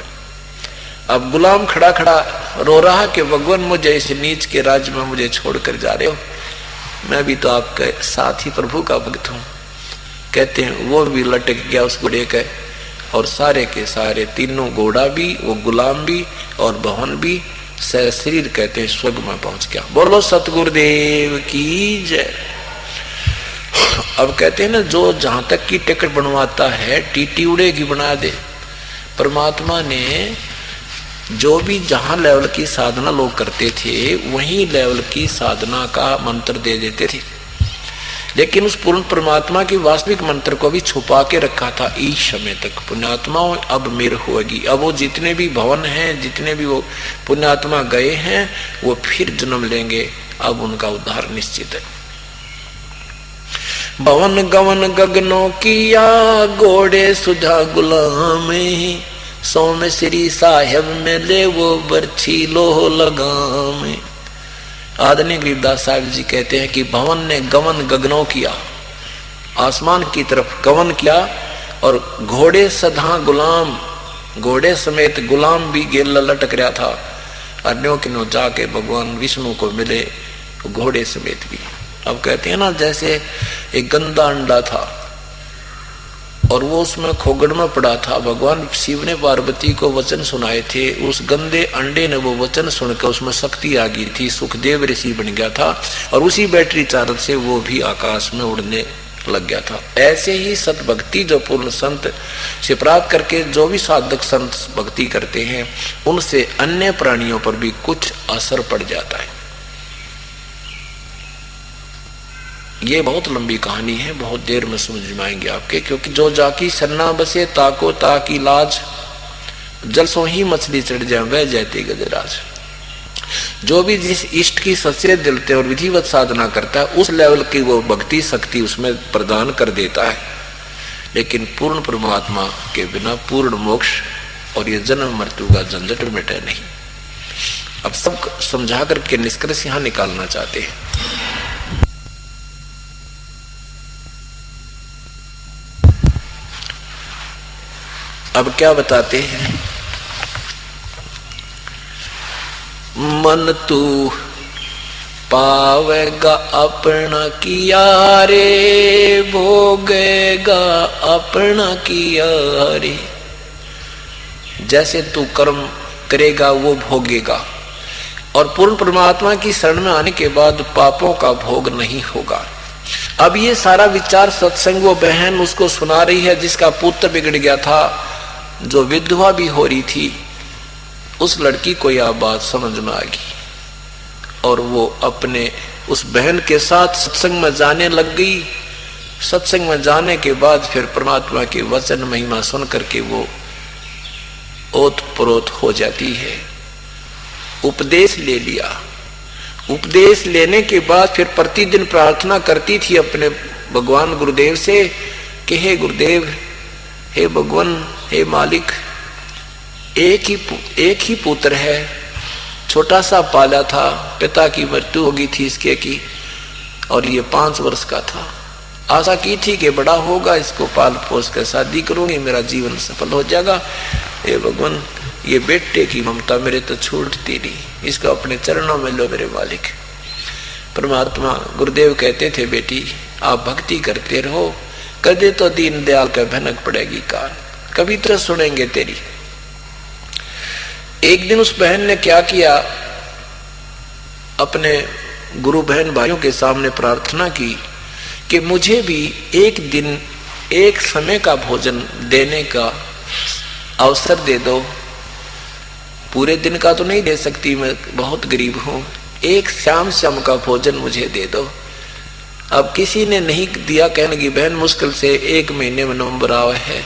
अब गुलाम खड़ा खड़ा रो रहा कि भगवान मुझे इस नीच के राज्य में मुझे छोड़कर जा रहे हो, मैं भी तो आपके साथ ही प्रभु का भक्त हूं। कहते हैं वो भी लटक गया उस घोड़े के, और सारे के सारे तीनों, घोड़ा भी, वो गुलाम भी और भवन भी, शरीर कहते हैं स्वर्ग में पहुंच गया। बोलो सतगुरुदेव की जय। अब कहते हैं ना, जो जहां तक की टिकट बनवाता है टीटी उड़े की बना दे। परमात्मा ने जो भी जहां लेवल की साधना लोग करते थे वही लेवल की साधना का मंत्र दे देते थे, लेकिन उस पूर्ण परमात्मा की वास्तविक मंत्र को भी छुपा के रखा था इस समय तक। पुण्यात्मा अब मेर होगी। अब वो जितने भी भवन हैं, जितने भी वो पुण्यात्मा गए हैं, वो फिर जन्म लेंगे, अब उनका उद्धार निश्चित है। भवन गवन गगनों किया, घोड़े सुधा गुलाम, सोम श्री साहेब में ले वो बर्छी लोह लगाम। आदरणीय गरीबदास साहब जी कहते हैं कि भवन ने गमन गगनों किया, आसमान की तरफ गमन किया, और घोड़े सधा गुलाम, घोड़े समेत गुलाम भी गेला लटक रहा था। अन्यों के नो जाके भगवान विष्णु को मिले घोड़े समेत भी। अब कहते हैं ना, जैसे एक गंदा अंडा था और वो उसमें खोगड़ में पड़ा था, भगवान शिव ने पार्वती को वचन सुनाए थे, उस गंदे अंडे ने वो वचन सुनकर उसमें शक्ति आ गई थी, सुखदेव ऋषि बन गया था, और उसी बैटरी चार्ज से वो भी आकाश में उड़ने लग गया था। ऐसे ही सत भक्ति जो पूर्ण संत से प्राप्त करके जो भी साधक संत भक्ति करते हैं, उनसे अन्य प्राणियों पर भी कुछ असर पड़ जाता है। ये बहुत लंबी कहानी है, बहुत देर में समझ में आएंगे आपके, क्योंकि जो जाकी सन्ना बसे ताको ताकी लाज, जल सो ही मछली चढ़ जाए वह जाती गजराज। जो भी जिस इष्ट की सच्चे दिल से और विधिवत साधना करता है, उस लेवल की वो भक्ति शक्ति उसमें प्रदान कर देता है। लेकिन पूर्ण परमात्मा के बिना पूर्ण मोक्ष और ये जन्म मृत्यु का झंझट मिटे नहीं। अब सब समझा करके निष्कर्ष यहां निकालना चाहते हैं। अब क्या बताते हैं, मन तू पावेगा अपना किया रे, भोगेगा अपना किया रे। जैसे तू कर्म करेगा वो भोगेगा, और पूर्ण परमात्मा की शरण में आने के बाद पापों का भोग नहीं होगा। अब ये सारा विचार सत्संग वो बहन उसको सुना रही है जिसका पुत्र बिगड़ गया था, जो विधवा भी हो रही थी। उस लड़की को यह बात समझ में आ गई और वो अपने उस बहन के साथ सत्संग में जाने लग गई। सत्संग में जाने के बाद फिर परमात्मा के वचन महिमा सुन करके वो ओतप्रोत हो जाती है। उपदेश ले लिया, उपदेश लेने के बाद फिर प्रतिदिन प्रार्थना करती थी अपने भगवान गुरुदेव से कि हे गुरुदेव, हे भगवान, हे मालिक, एक ही पुत्र है, छोटा सा पाला था, पिता की मृत्यु हो गई थी इसके की, और ये 5 वर्ष का था। आशा की थी कि बड़ा होगा, इसको पाल पोस कर शादी करूंगी, मेरा जीवन सफल हो जाएगा। हे भगवान, ये बेटे की ममता मेरे तो छूटती नहीं, इसको अपने चरणों में लो मेरे मालिक। परमात्मा गुरुदेव कहते थे, बेटी आप भक्ति करते रहो, कदे तो दीन दयाल का भनक पड़ेगी कान, कभी तो सुनेंगे तेरी। एक दिन उस बहन ने क्या किया, अपने गुरु बहन भाइयों के सामने प्रार्थना की कि मुझे भी एक दिन एक समय का भोजन देने का अवसर दे दो। पूरे दिन का तो नहीं दे सकती, मैं बहुत गरीब हूं, एक शाम का भोजन मुझे दे दो। अब किसी ने नहीं दिया, कहने की बहन मुश्किल से 1 महीने में नंबर आवा है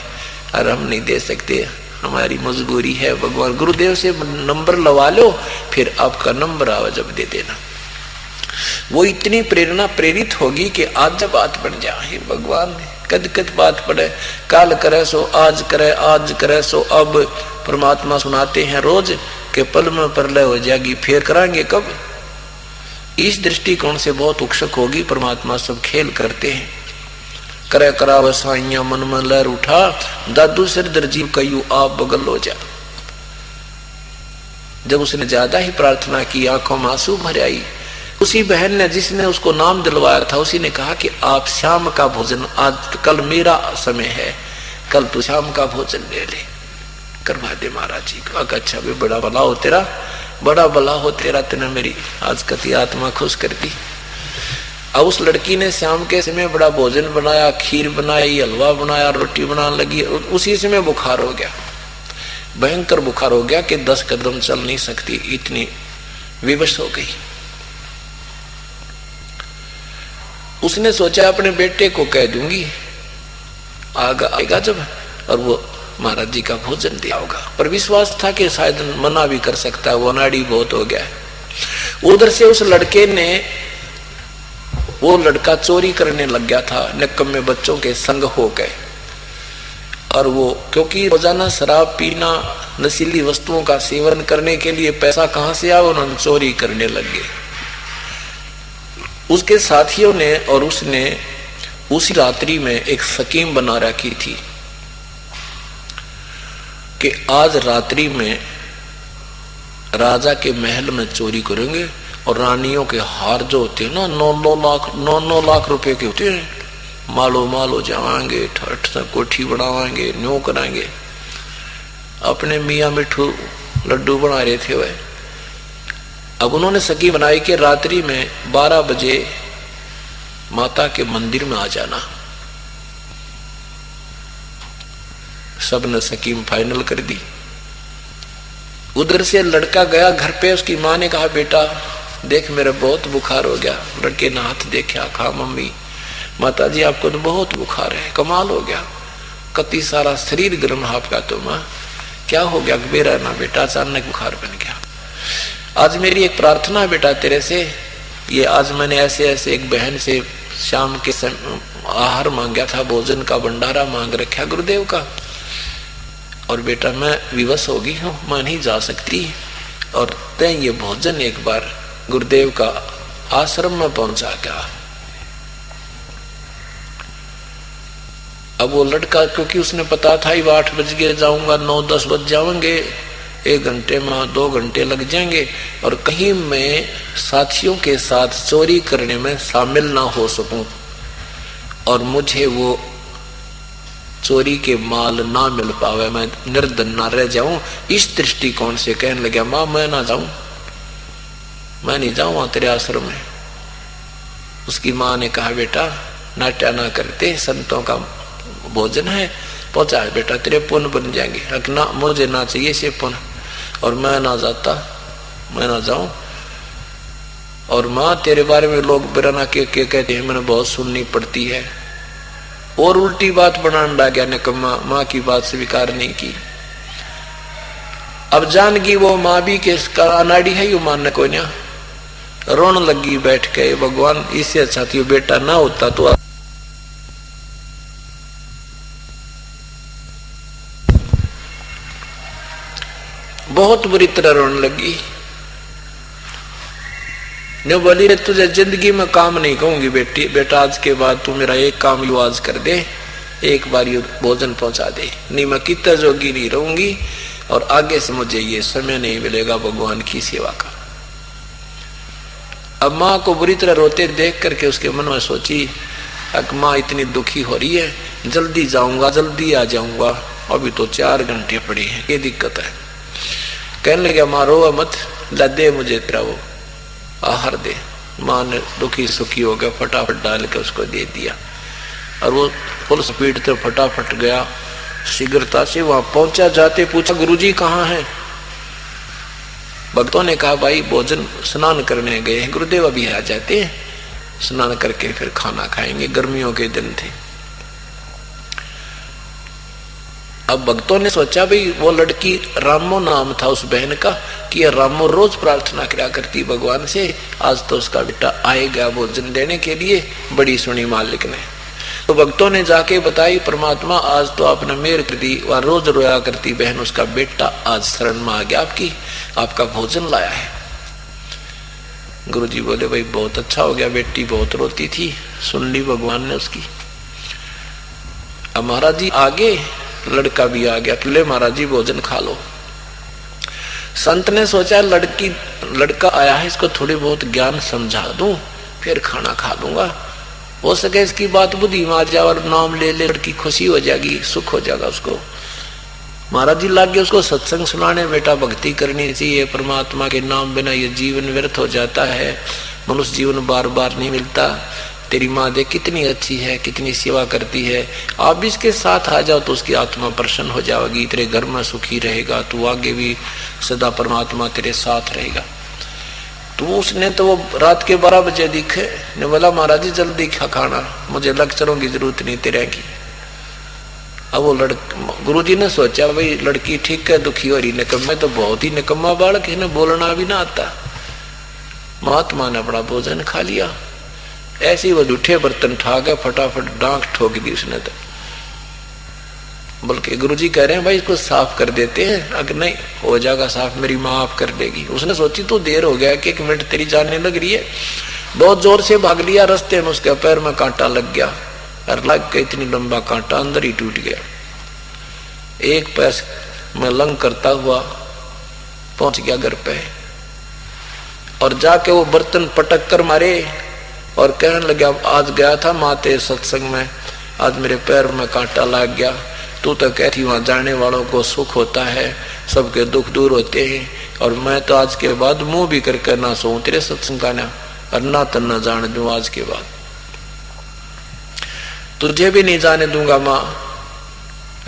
और हम नहीं दे सकते, हमारी मजबूरी है। भगवान गुरुदेव से नंबर लवा लो, फिर आपका नंबर आवा जब दे देना। वो इतनी प्रेरणा प्रेरित होगी कि आज जब बात बन जाए, भगवान कद कद बात पड़े, काल करे सो आज करे, आज करे सो अब। परमात्मा सुनाते हैं रोज के पल में प्रलय हो जाएगी, फिर कराएंगे कब। इस दृष्टिकोण से बहुत उत्सुक होगी। परमात्मा सब खेल करते हैं। करे करा वसाइया मन में लहर उठा, दादू सिर दर्जीव कयू आप बगल हो जा। जब उसने ज्यादा ही प्रार्थना की, आंखों में आंसू भर आई। उसी बहन ने जिसने उसको नाम दिलवाया था, उसी ने कहा कि आप शाम का भोजन, आज कल मेरा समय है, कल तू शाम का भोजन ले ले, करवा दे महाराज जी को। अच्छा भी बड़ा भला हो तेरा, बड़ा भला हो तेरा, तेने मेरी आज कति आत्मा खुश कर दी। अब उस लड़की ने शाम के समय बड़ा भोजन बनाया, खीर बनाई, हलवा बनाया, रोटी बनाने लगी। उसी समय बुखार हो गया। भयंकर बुखार हो गया कि 10 कदम चल नहीं सकती, इतनी विवश हो गई। उसने सोचा अपने बेटे को कह दूंगी, आएगा जब, और वो महाराज जी का भोजन दिया होगा। पर विश्वास था कि शायद मना भी कर सकता है, वो अनाड़ी बहुत हो गया है। उधर से उस लड़के ने, वो लड़का चोरी करने लग गया था निकम्मे बच्चों के संग हो गए। और वो क्योंकि रोजाना शराब पीना, नशीली वस्तुओं का सेवन करने के लिए पैसा कहां से आया, उन्होंने चोरी करने लग गए। उसके साथियों ने और उसने उसी रात्रि में एक स्कीम बना रखी थी कि आज रात्रि में राजा के महल में चोरी करेंगे और रानियों के हार जो होते हैं ना, 9 लाख रुपए के होते हैं, मालो माल हो जाएंगे, ठट से कोठी बनावाएंगे, न्यू कराएंगे। अपने मियाँ मिठू लड्डू बना रहे थे वह। अब उन्होंने सकी बनाई कि रात्रि में 12 बजे माता के मंदिर में आ जाना। सबने स्कीम फाइनल कर दी। उधर से लड़का गया घर पे, उसकी माँ ने कहा बेटा देख मेरा बहुत बुखार हो गया। लड़के ने हाथ देखा, कहा मम्मी माता जी आपको तो बहुत बुखार है, कमाल हो गया, कति सारा शरीर गर्म आपका। तो माँ क्या हो गया? मेरा ना बेटा अचानक बुखार बन गया। आज मेरी एक प्रार्थना है बेटा तेरे से, ये आज मैंने ऐसे ऐसे एक बहन से शाम के आहार मांगा था, भोजन का भंडारा मांग रखा गुरुदेव का, और बेटा मैं विवश हो गई हूँ, मैं नहीं जा सकती, और तय ये भोजन एक बार गुरुदेव का आश्रम में पहुंचा गया। अब वो लड़का, क्योंकि उसने पता था 8 बज गए जाऊंगा, 9-10 बज जाएंगे, 1 घंटे में 2 घंटे लग जाएंगे, और कहीं मैं साथियों के साथ चोरी करने में शामिल ना हो सकूं और मुझे वो चोरी के माल ना मिल पावे, मैं निर्धन ना रह जाऊं, इस दृष्टिकोण से कहने लगा मां मैं ना जाऊं, मैं नहीं जाऊं तेरे आश्रम में। उसकी मां ने कहा बेटा नाट्या ना करते, संतों का भोजन है, पहुंचा है बेटा, तेरे पुण्य बन जाएंगे। ना मुझे ना चाहिए से पुण्य, और मैं ना जाता, मैं ना जाऊं। और माँ तेरे बारे में लोग बिराना के कहते हैं, मैंने बहुत सुननी पड़ती है, और उल्टी बात बनाने लग गया निकम्मा, माँ की बात स्वीकार नहीं की। अब जान की वो माँ भी के अनाड़ी है, यू मानने को ना रोन लगी बैठ के, भगवान इससे अच्छा थी बेटा ना होता तो। बहुत बुरी तरह रोने लगी। ने बोली रे तुझे जिंदगी में काम नहीं कहूंगी बेटी, बेटा आज के बाद तू मेरा एक काम यू आज कर दे, एक बार यू भोजन पहुंचा दे, नहीं मैं कितना जोगी नहीं रहूंगी, और आगे से मुझे ये समय नहीं मिलेगा भगवान की सेवा का। अब माँ को बुरी तरह रोते देख करके उसके मन में सोची माँ इतनी दुखी हो रही है, जल्दी जाऊंगा जल्दी आ जाऊंगा, अभी तो 4 घंटे पड़े हैं, ये दिक्कत है। कहने लगा माँ रो मत, ला दे मुझे तेरा वो आहार दे। माँ ने दुखी सुखी हो गया, फटाफट डाल के उसको दे दिया, और वो फुल स्पीड से फटाफट गया, शीघ्रता से वहां पहुंचा। जाते पूछा गुरुजी कहाँ हैं? भक्तों ने कहा भाई भोजन स्नान करने गए हैं, गुरुदेव अभी आ जाते हैं, स्नान करके फिर खाना खाएंगे, गर्मियों के दिन थे। अब भक्तों ने सोचा भाई वो लड़की रामो नाम था उस बहन का, कि ये रामो रोज प्रार्थना किया करती भगवान से, आज तो उसका बेटा आएगा भोजन देने के लिए, बड़ी सुनी मालिक ने। तो भक्तों ने जाके बताई परमात्मा आज तो आपने मेहर कर दी, वह रोज रोया करती बहन उसका बेटा आज शरण में आ गया, आपका भोजन लाया है। गुरुजी बोले भाई बहुत अच्छा हो गया, बेटी बहुत रोती थी, सुन ली भगवान ने उसकी। अब महाराज जी आगे, लड़का भी आ गया, ले महाराज जी भोजन खा लो। संत ने सोचा लड़का आया है, इसको थोड़ी बहुत ज्ञान समझा दूं, फिर खाना खा लूंगा, हो सके इसकी बात बुद्धि में आ जाए और नाम ले ले, लड़की खुशी हो जाएगी, सुख हो जाएगा उसको। महाराज जी लागे उसको सत्संग सुनाने, बेटा भक्ति करनी चाहिए, परमात्मा के नाम बिना ये जीवन व्यर्थ हो जाता है, मनुष्य जीवन बार बार नहीं मिलता, तेरी माँ देख कितनी अच्छी है, कितनी सेवा करती है, आप भी इसके साथ आ जाओ तो उसकी आत्मा प्रसन्न हो जाएगी, तेरे घर में सुखी रहेगा, तू आगे भी सदा परमात्मा तेरे साथ रहेगा। तो उसने तो वो रात के 12 बजे दिखे ने बोला महाराज जी जल्दी खा खाना, मुझे लेक्चरों की जरूरत नहीं तेरे की। अब वो गुरुजी ने सोचा भाई लड़की ठीक है, दुखी हो रही, निकम्मे तो बहुत ही निकम्मा बालक है, बोलना भी ना आता। महात्मा ने बड़ा भोजन खा लिया, ऐसे ही वो जूठे बर्तन ठा गया, फटाफट डांक ठोक दी उसने तो। बल्कि गुरुजी कह रहे हैं भाई इसको साफ कर देते हैं, अगर नहीं हो जाएगा साफ मेरी माँ आप कर देगी। उसने सोची तो देर हो गया कि 1 मिनट तेरी जाने लग रही है, बहुत जोर से भाग लिया, रास्ते में उसके पैर में कांटा लग गया और लग के इतनी लंबा कांटा अंदर ही टूट गया। एक पैर में लंग करता हुआ पहुंच गया घर पे और जाके वो बर्तन पटक कर मारे और कहने लगा आज गया था माते सत्संग में, आज मेरे पैर में कांटा लग गया, तू तो कहती वहां जाने वालों को सुख होता है, सबके दुख दूर होते हैं, और मैं तो आज के बाद मुंह भी करके ना सोऊं तेरे सत्संग का ना, और ना तो न जाने दूं आज के बाद, तुझे भी नहीं जाने दूंगा माँ।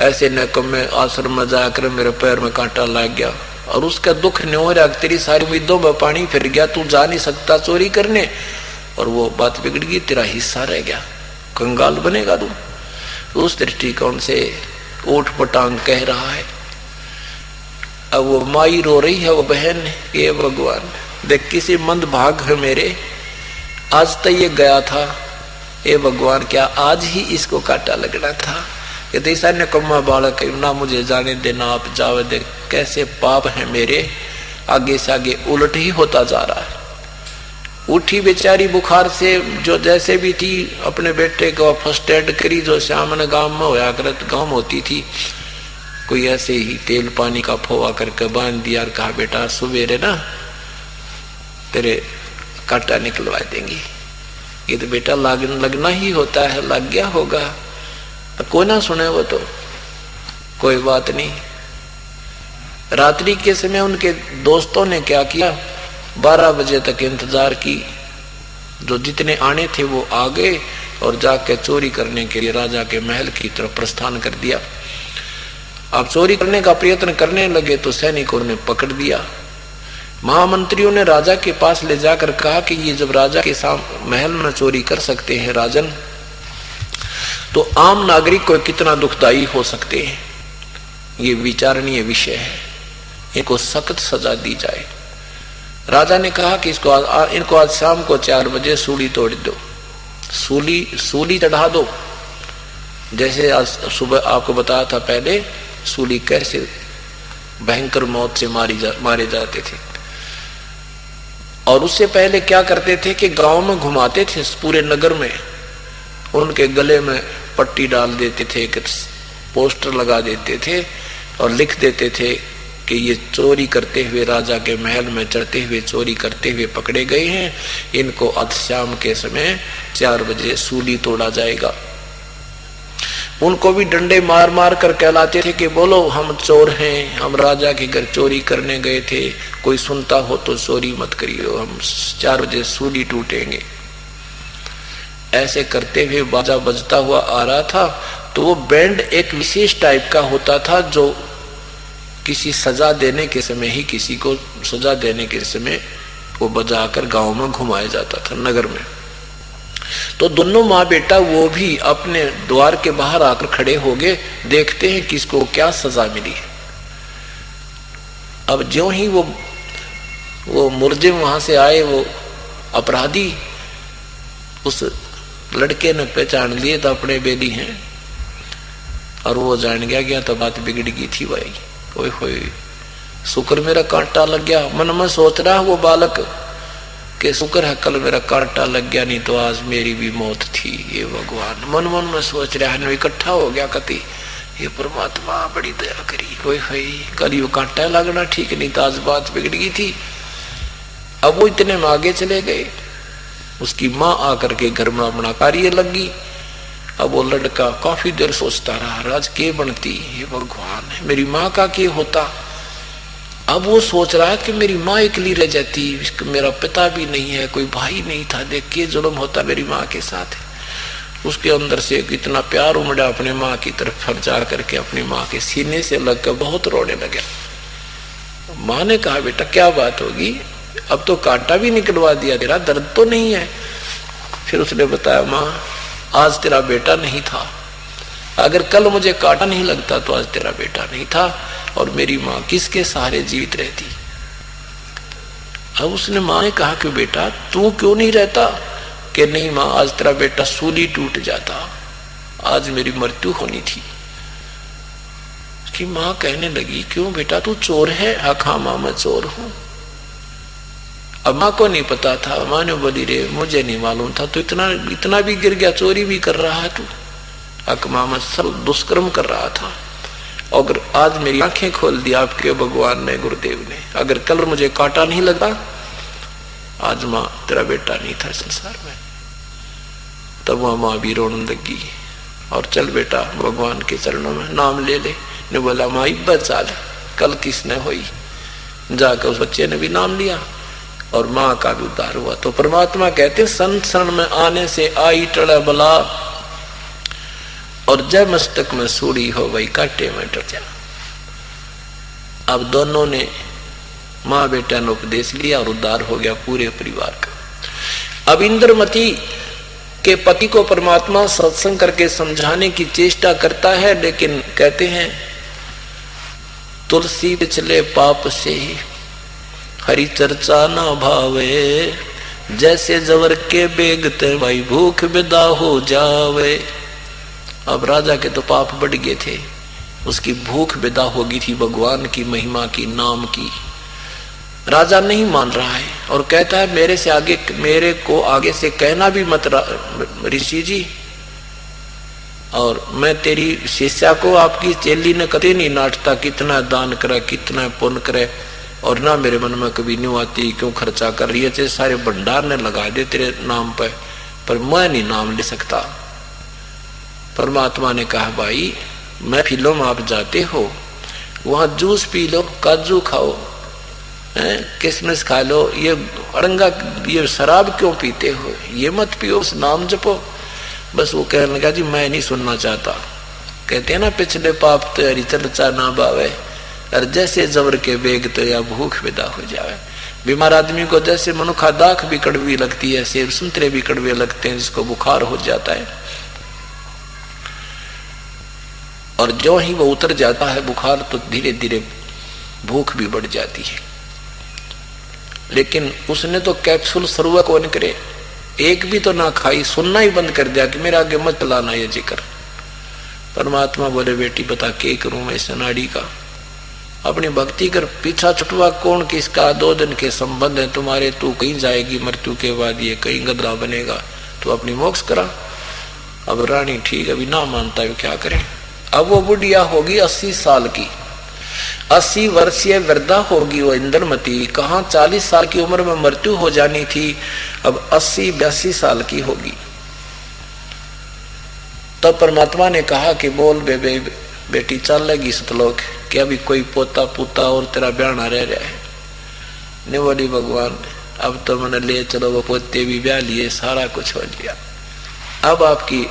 ऐसे निकम्मे आश्रम में जाकर मेरे पैर में कांटा लग गया और उसका दुख नहीं हो रहा, तेरी सारी उम्मीदों में पानी फिर गया, तू जा नहीं सकता चोरी करने, और वो बात बिगड़ गई, तेरा हिस्सा रह गया, कंगाल बनेगा तू। उस दृष्टिकोण से ऊट पटांग कह रहा है। अब वो माई रो रही है, वो बहन, ये भगवान देख किसी मंद भाग है मेरे, आज तक ये गया था, ये भगवान क्या आज ही इसको कांटा लगना था। ये तो ऐसा निकम्मा बालक है, ना मुझे जाने देना, आप जावे दे, कैसे पाप है मेरे, आगे से आगे उलट ही होता जा रहा है। उठी बेचारी बुखार से, जो जैसे भी थी अपने बेटे को फर्स्ट एड करी, जो सामने गांव में होया करत गांव होती थी, कोई ऐसे ही तेल पानी का फोवा करके बांध दिया और कहा बेटा सुबेरे ना तेरे कांटा निकलवा देंगी। ये तो बेटा लगना ही होता है, लग गया होगा, कोई ना सुने वो तो कोई बात नहीं। रात्रि के समय उनके दोस्तों ने क्या किया, 12 बजे तक इंतजार की, जो जितने आने थे वो आ गए और जाके चोरी करने के लिए राजा के महल की तरफ प्रस्थान कर दिया। अब चोरी करने का प्रयत्न करने लगे तो सैनिकों ने पकड़ दिया। महामंत्रियों ने राजा के पास ले जाकर कहा कि ये जब राजा के महल में चोरी कर सकते हैं राजन, तो आम नागरिक को कितना दुखदाई हो सकते हैं, ये विचारणीय विषय है, इनको सख्त सजा दी जाए। राजा ने कहा कि इनको आज शाम को 4 बजे सूली तोड़ दो, सूली चढ़ा दो, जैसे आज सुबह आपको बताया था पहले सूली कैसे भयंकर मौत से मारे जाते थे। और उससे पहले क्या करते थे कि गांव में घुमाते थे पूरे नगर में, उनके गले में पट्टी डाल देते थे, एक पोस्टर लगा देते थे और लिख देते थे कि ये चोरी करते हुए राजा के महल में चढ़ते हुए चोरी करते हुए पकड़े गए हैं, इनको आज शाम के समय 4 बजे सूली तोड़ा जाएगा। उनको भी डंडे मार मार कर कहलाते थे कि बोलो हम चोर हैं, हम राजा के घर चोरी करने गए थे, कोई सुनता हो तो चोरी मत करियो, हम 4 बजे सूली टूटेंगे। ऐसे करते हुए बाजा बजता हुआ आ रहा था, तो वो बैंड एक विशेष टाइप का होता था, जो किसी सजा देने के समय ही, किसी को सजा देने के समय वो बजाकर गांव में घुमाया जाता था नगर में। तो दोनों माँ बेटा वो भी अपने द्वार के बाहर आकर खड़े हो गए, देखते हैं किसको क्या सजा मिली है। अब ज्यों ही वो मुर्जिम वहां से आए, वो अपराधी, उस लड़के ने पहचान लिए तो अपने बेली हैं, और वो जान गया तो बात बिगड़ गई थी भाई। ओए होए, शुक्र मेरा कांटा लग गया। मन में सोच रहा वो बालक कि शुक्र है कल मेरा कांटा लग गया, नहीं तो आज मेरी भी मौत थी। ये भगवान मन मन में सोच रहा है, इकट्ठा हो गया कति, ये परमात्मा बड़ी दया करी। ओए होए, कल ये कांटा लगना ठीक नहीं था, आज बात बिगड़ गई थी। अब वो इतने में आगे चले गए, उसकी माँ आकर के घर में अपना कार्य लगी। अब वो लड़का काफी देर सोचता रहा, राज के बनती, ये भगवान है, मेरी माँ का क्या होता। अब वो सोच रहा है कि मेरी माँ अकेली रह जाती, मेरा पिता भी नहीं है, कोई भाई नहीं था, देख के जुल्म होता मेरी माँ के साथ। उसके अंदर से इतना प्यार उमड़ा अपने माँ की तरफ, फर जा करके अपनी माँ के सीने से लग कर बहुत रोने लगे। माँ ने कहा बेटा क्या बात होगी, अब तो कांटा भी निकलवा दिया, तेरा दर्द तो नहीं है? फिर उसने बताया माँ आज तेरा बेटा नहीं था, अगर कल मुझे कांटा नहीं लगता तो आज तेरा बेटा नहीं था, और मेरी माँ किसके सहारे जीवित रहती। अब उसने माँ ने कहा कि बेटा तू क्यों नहीं रहता? कि नहीं माँ आज तेरा बेटा सूली टूट जाता, आज मेरी मृत्यु होनी थी। उसकी माँ कहने लगी क्यों बेटा तू चोर है? हाँ माँ मैं चोर हूं। अब माँ को नहीं पता था, माँ ने बोली रे मुझे नहीं मालूम था, तो इतना भी गिर गया, चोरी भी कर रहा है तू? हक माँ मैं सब दुष्कर्म कर रहा था, अगर आज मेरी आंखें खोल दी आपके भगवान ने, गुरुदेव ने, अगर कल मुझे कांटा नहीं लगा आज माँ तेरा बेटा नहीं था संसार में। तब वह माँ भी रोने लगी और चल बेटा भगवान के चरणों में नाम ले ले। ने बोला माँ इब्बत चाल कल किसने हुई, जाकर उस बच्चे ने भी नाम लिया और माँ का भी उद्धार हुआ। तो परमात्मा कहते संत शरण में आने से आई टड़ा बला, और जय मस्तक में सूड़ी हो वही काटे में डर जा। अब दोनों ने माँ बेटा ने उपदेश लिया और उद्धार हो गया पूरे परिवार का। अब इंद्रमती के पति को परमात्मा सत्संग करके समझाने की चेष्टा करता है, लेकिन कहते हैं तुलसी पिछले पाप से हरि चर्चा ना भावे, जैसे जवर के बेगते भाई भूख विदा हो जावे। अब राजा के तो पाप बढ़ गए थे, उसकी भूख विदा हो गई थी भगवान की महिमा की, नाम की। राजा नहीं मान रहा है और कहता है मेरे को आगे से कहना भी मत ऋषि जी, और मैं तेरी शिष्या को आपकी चेली ने कभी नहीं नाटता, कितना दान करे कितना पुण्य करे, और ना मेरे मन में कभी नहीं आती क्यों खर्चा कर रही है, सारे भंडार ने लगा दे तेरे नाम पर मैं नहीं नाम ले सकता। परमात्मा ने कहा भाई महफिलों में आप जाते हो, वहां जूस पी लो, काजू खाओ, किशमिश खा लो, ये अड़ंगा ये शराब क्यों पीते हो, ये मत पियो, उस नाम जपो। बस वो कहने लगा जी मैं नहीं सुनना चाहता। कहते हैं ना पिछले पाप तो हरी चर्चा ना बावे, और जैसे जबर के बेग तो या भूख विदा हो जावे। बीमार आदमी को जैसे मनुखा दाख भी कड़वी लगती है, सेब संतरे भी कड़वे लगते हैं, जिसको बुखार हो जाता है, और जो ही वो उतर जाता है बुखार तो धीरे धीरे भूख भी बढ़ जाती है। लेकिन उसने तो कैप्सूल सर्व को न करे, एक भी तो ना खाई, सुनना ही बंद कर दिया कि मेरे आगे मत लाना ये जिक्र। परमात्मा बोले बेटी बता के करूं मैं इस नाड़ी का, अपनी भक्ति कर, पीछा छुटवा कौन किसका, 2 दिन के संबंध है तुम्हारे, तू कहीं जाएगी मृत्यु के बाद, ये कहीं गदरा बनेगा, तू अपनी मोक्ष करा। अब रानी ठीक अभी ना मानता है, क्या करें। अब वो बुढ़िया होगी 80 साल की, 80 वर्षीय वृद्धा होगी वो इंद्रमती। कहाँ 40 साल की उम्र में मृत्यु हो जानी थी, अब 80-82 साल की होगी। तब परमात्मा ने कहा कि बोल बेटी चल लगी सतलोक, कि अभी कोई पोता पुता और तेरा ब्याह रह रहा है। ने बोली भगवान अब तो मैंने ले चलो, वो पोते भी ब्याह लिए, सारा कुछ हो लिया, अब आपकी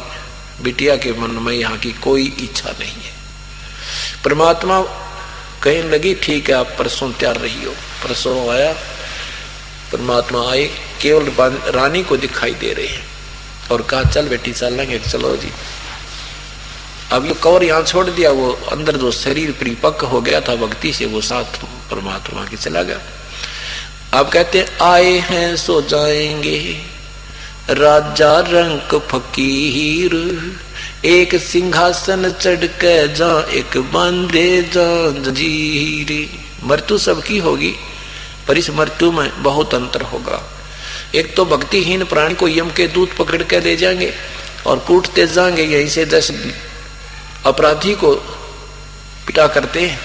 बिटिया के मन में यहाँ की कोई इच्छा नहीं है। परमात्मा कहने लगी ठीक है आप परसों तैयार रही हो। परसों आया, परमात्मा आए, केवल रानी को दिखाई दे रहे हैं और कहा चल बेटी चलेंगे, चलो जी। अब ये कवर यहाँ छोड़ दिया, वो अंदर जो शरीर परिपक्व हो गया था भक्ति से, वो साथ परमात्मा के चला गया। अब कहते आए हैं सो जाएंगे राजा रंक फकीर, एक सिंहासन चढ़ के जा एक बांधे जा जंजीर। मृत्यु सबकी होगी, पर इस मृत्यु में बहुत अंतर होगा। एक तो भक्तिहीन प्राणी को यम के दूत पकड़ के ले जाएंगे और कूटते जाएंगे, यहीं से 10 अपराधी को पिटा करते हैं,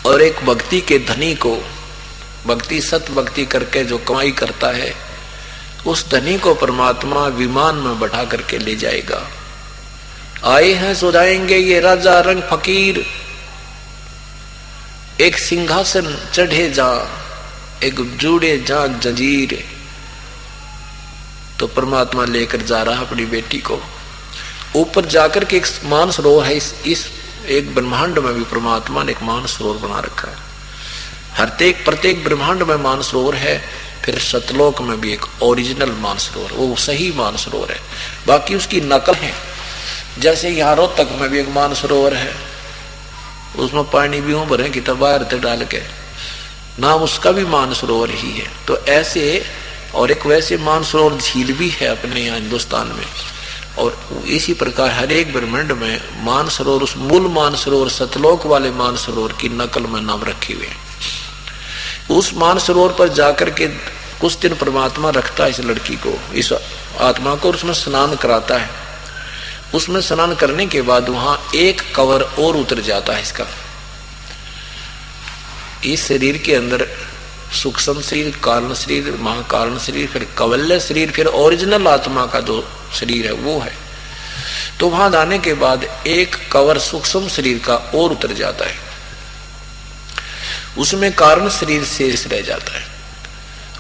और एक भक्ति के धनी को, भक्ति सत भक्ति करके जो कमाई करता है, उस धनी को परमात्मा विमान में बैठा करके ले जाएगा। आए हैं सो जाएंगे ये राजा रंग फकीर, एक सिंहासन चढ़े जा, एक जुड़े जा जंजीर। तो परमात्मा लेकर जा रहा अपनी बेटी को ऊपर जाकर के। एक मानसरोवर है, इस एक ब्रह्मांड में भी परमात्मा ने एक मानसरोवर बना रखा है। प्रत्येक ब्रह्मांड में मानसरोवर है। फिर सतलोक में भी एक ओरिजिनल मानसरोवर, वो सही मानसरोवर है, बाकी उसकी नकल है। जैसे यहाँ रोहतक में भी एक मानसरोवर है, उसमें पानी भी भरे कि तब बाहर तक डाल के, नाम उसका भी मानसरोवर ही है। तो ऐसे और एक वैसे मानसरोवर झील भी है अपने यहाँ हिंदुस्तान में। और इसी प्रकार हर एक ब्रह्मांड में मानसरोवर, उस मूल मानसरोवर सतलोक वाले मानसरोवर की नकल में नाम रखे हुए हैं। उस मानसरोवर पर जाकर के कुछ दिन परमात्मा रखता है इस लड़की को, इस आत्मा को, उसमें स्नान कराता है। उसमें स्नान करने के बाद वहां एक कवर और उतर जाता है इसका। इस शरीर के अंदर सूक्ष्म शरीर, कारण शरीर, महाकारण शरीर, फिर कवल्य शरीर, फिर ओरिजिनल आत्मा का जो शरीर है वो है। तो वहां जाने के बाद एक कवर सूक्ष्म शरीर का और उतर जाता है, उसमें कारण शरीर शेष रह जाता है।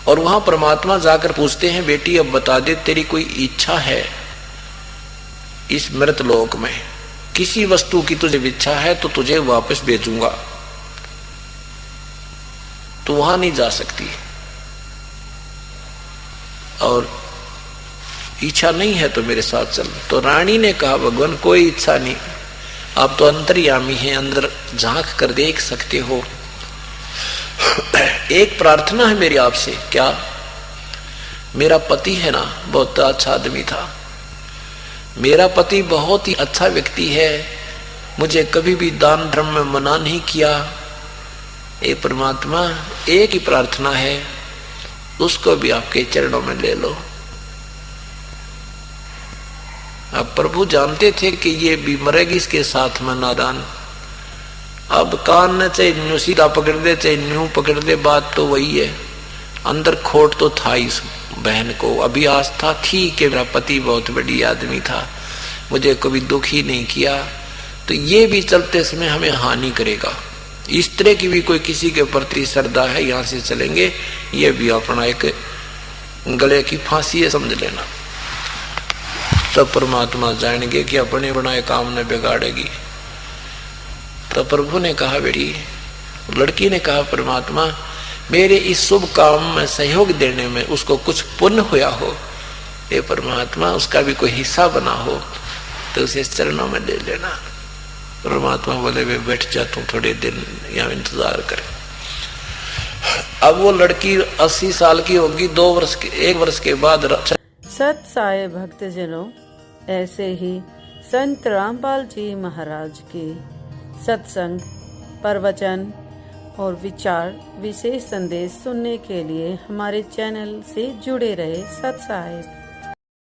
और वहां परमात्मा जाकर पूछते हैं, बेटी अब बता दे तेरी कोई इच्छा है इस मृत लोक में, किसी वस्तु की तुझे इच्छा है तो तुझे वापस भेजूंगा। तो वहां नहीं जा सकती, और इच्छा नहीं है तो मेरे साथ चल। तो रानी ने कहा, भगवान कोई इच्छा नहीं, आप तो अंतर्यामी हैं, अंदर झांक कर देख सकते हो। एक प्रार्थना है मेरी आपसे। क्या? मेरा पति है ना, बहुत अच्छा आदमी था, मेरा पति बहुत ही अच्छा व्यक्ति है, मुझे कभी भी दान धर्म में मना नहीं किया। ए परमात्मा, एक ही प्रार्थना है, उसको भी आपके चरणों में ले लो। अब प्रभु जानते थे कि ये भी मरेगी इसके साथ में नादान। अब कान ने चाहे न्यू सीधा पकड़ दे चाहे न्यू पकड़ दे, बात तो वही है। अंदर खोट तो था इस बहन को, अभी आस्था थी कि मेरा पति बहुत बड़ी आदमी था, मुझे कभी दुख ही नहीं किया, तो ये भी चलते समय हमें हानि करेगा। इस तरह की भी कोई किसी के प्रति श्रद्धा है, यहाँ से चलेंगे, ये भी अपना एक गले की फांसी है, समझ लेना। तब परमात्मा जानेंगे कि अपने बनाए काम ने बिगाड़ेगी। तो प्रभु ने कहा, बेटी, लड़की ने कहा, परमात्मा मेरे इस शुभ काम में सहयोग देने में उसको कुछ पुण्य हुआ हो, ये परमात्मा उसका भी कोई हिस्सा बना हो तो उसे चरणों में ले लेना। परमात्मा बोले, वे बैठ जा, तू थोड़े दिन यहाँ इंतजार कर। अब वो लड़की 80 साल की होगी, 1 वर्ष के बाद। सत साई भक्तजनों, ऐसे ही संत रामपाल जी महाराज की सत्संग, प्रवचन और विचार विशेष संदेश सुनने के लिए हमारे चैनल से जुड़े रहे। सत साई।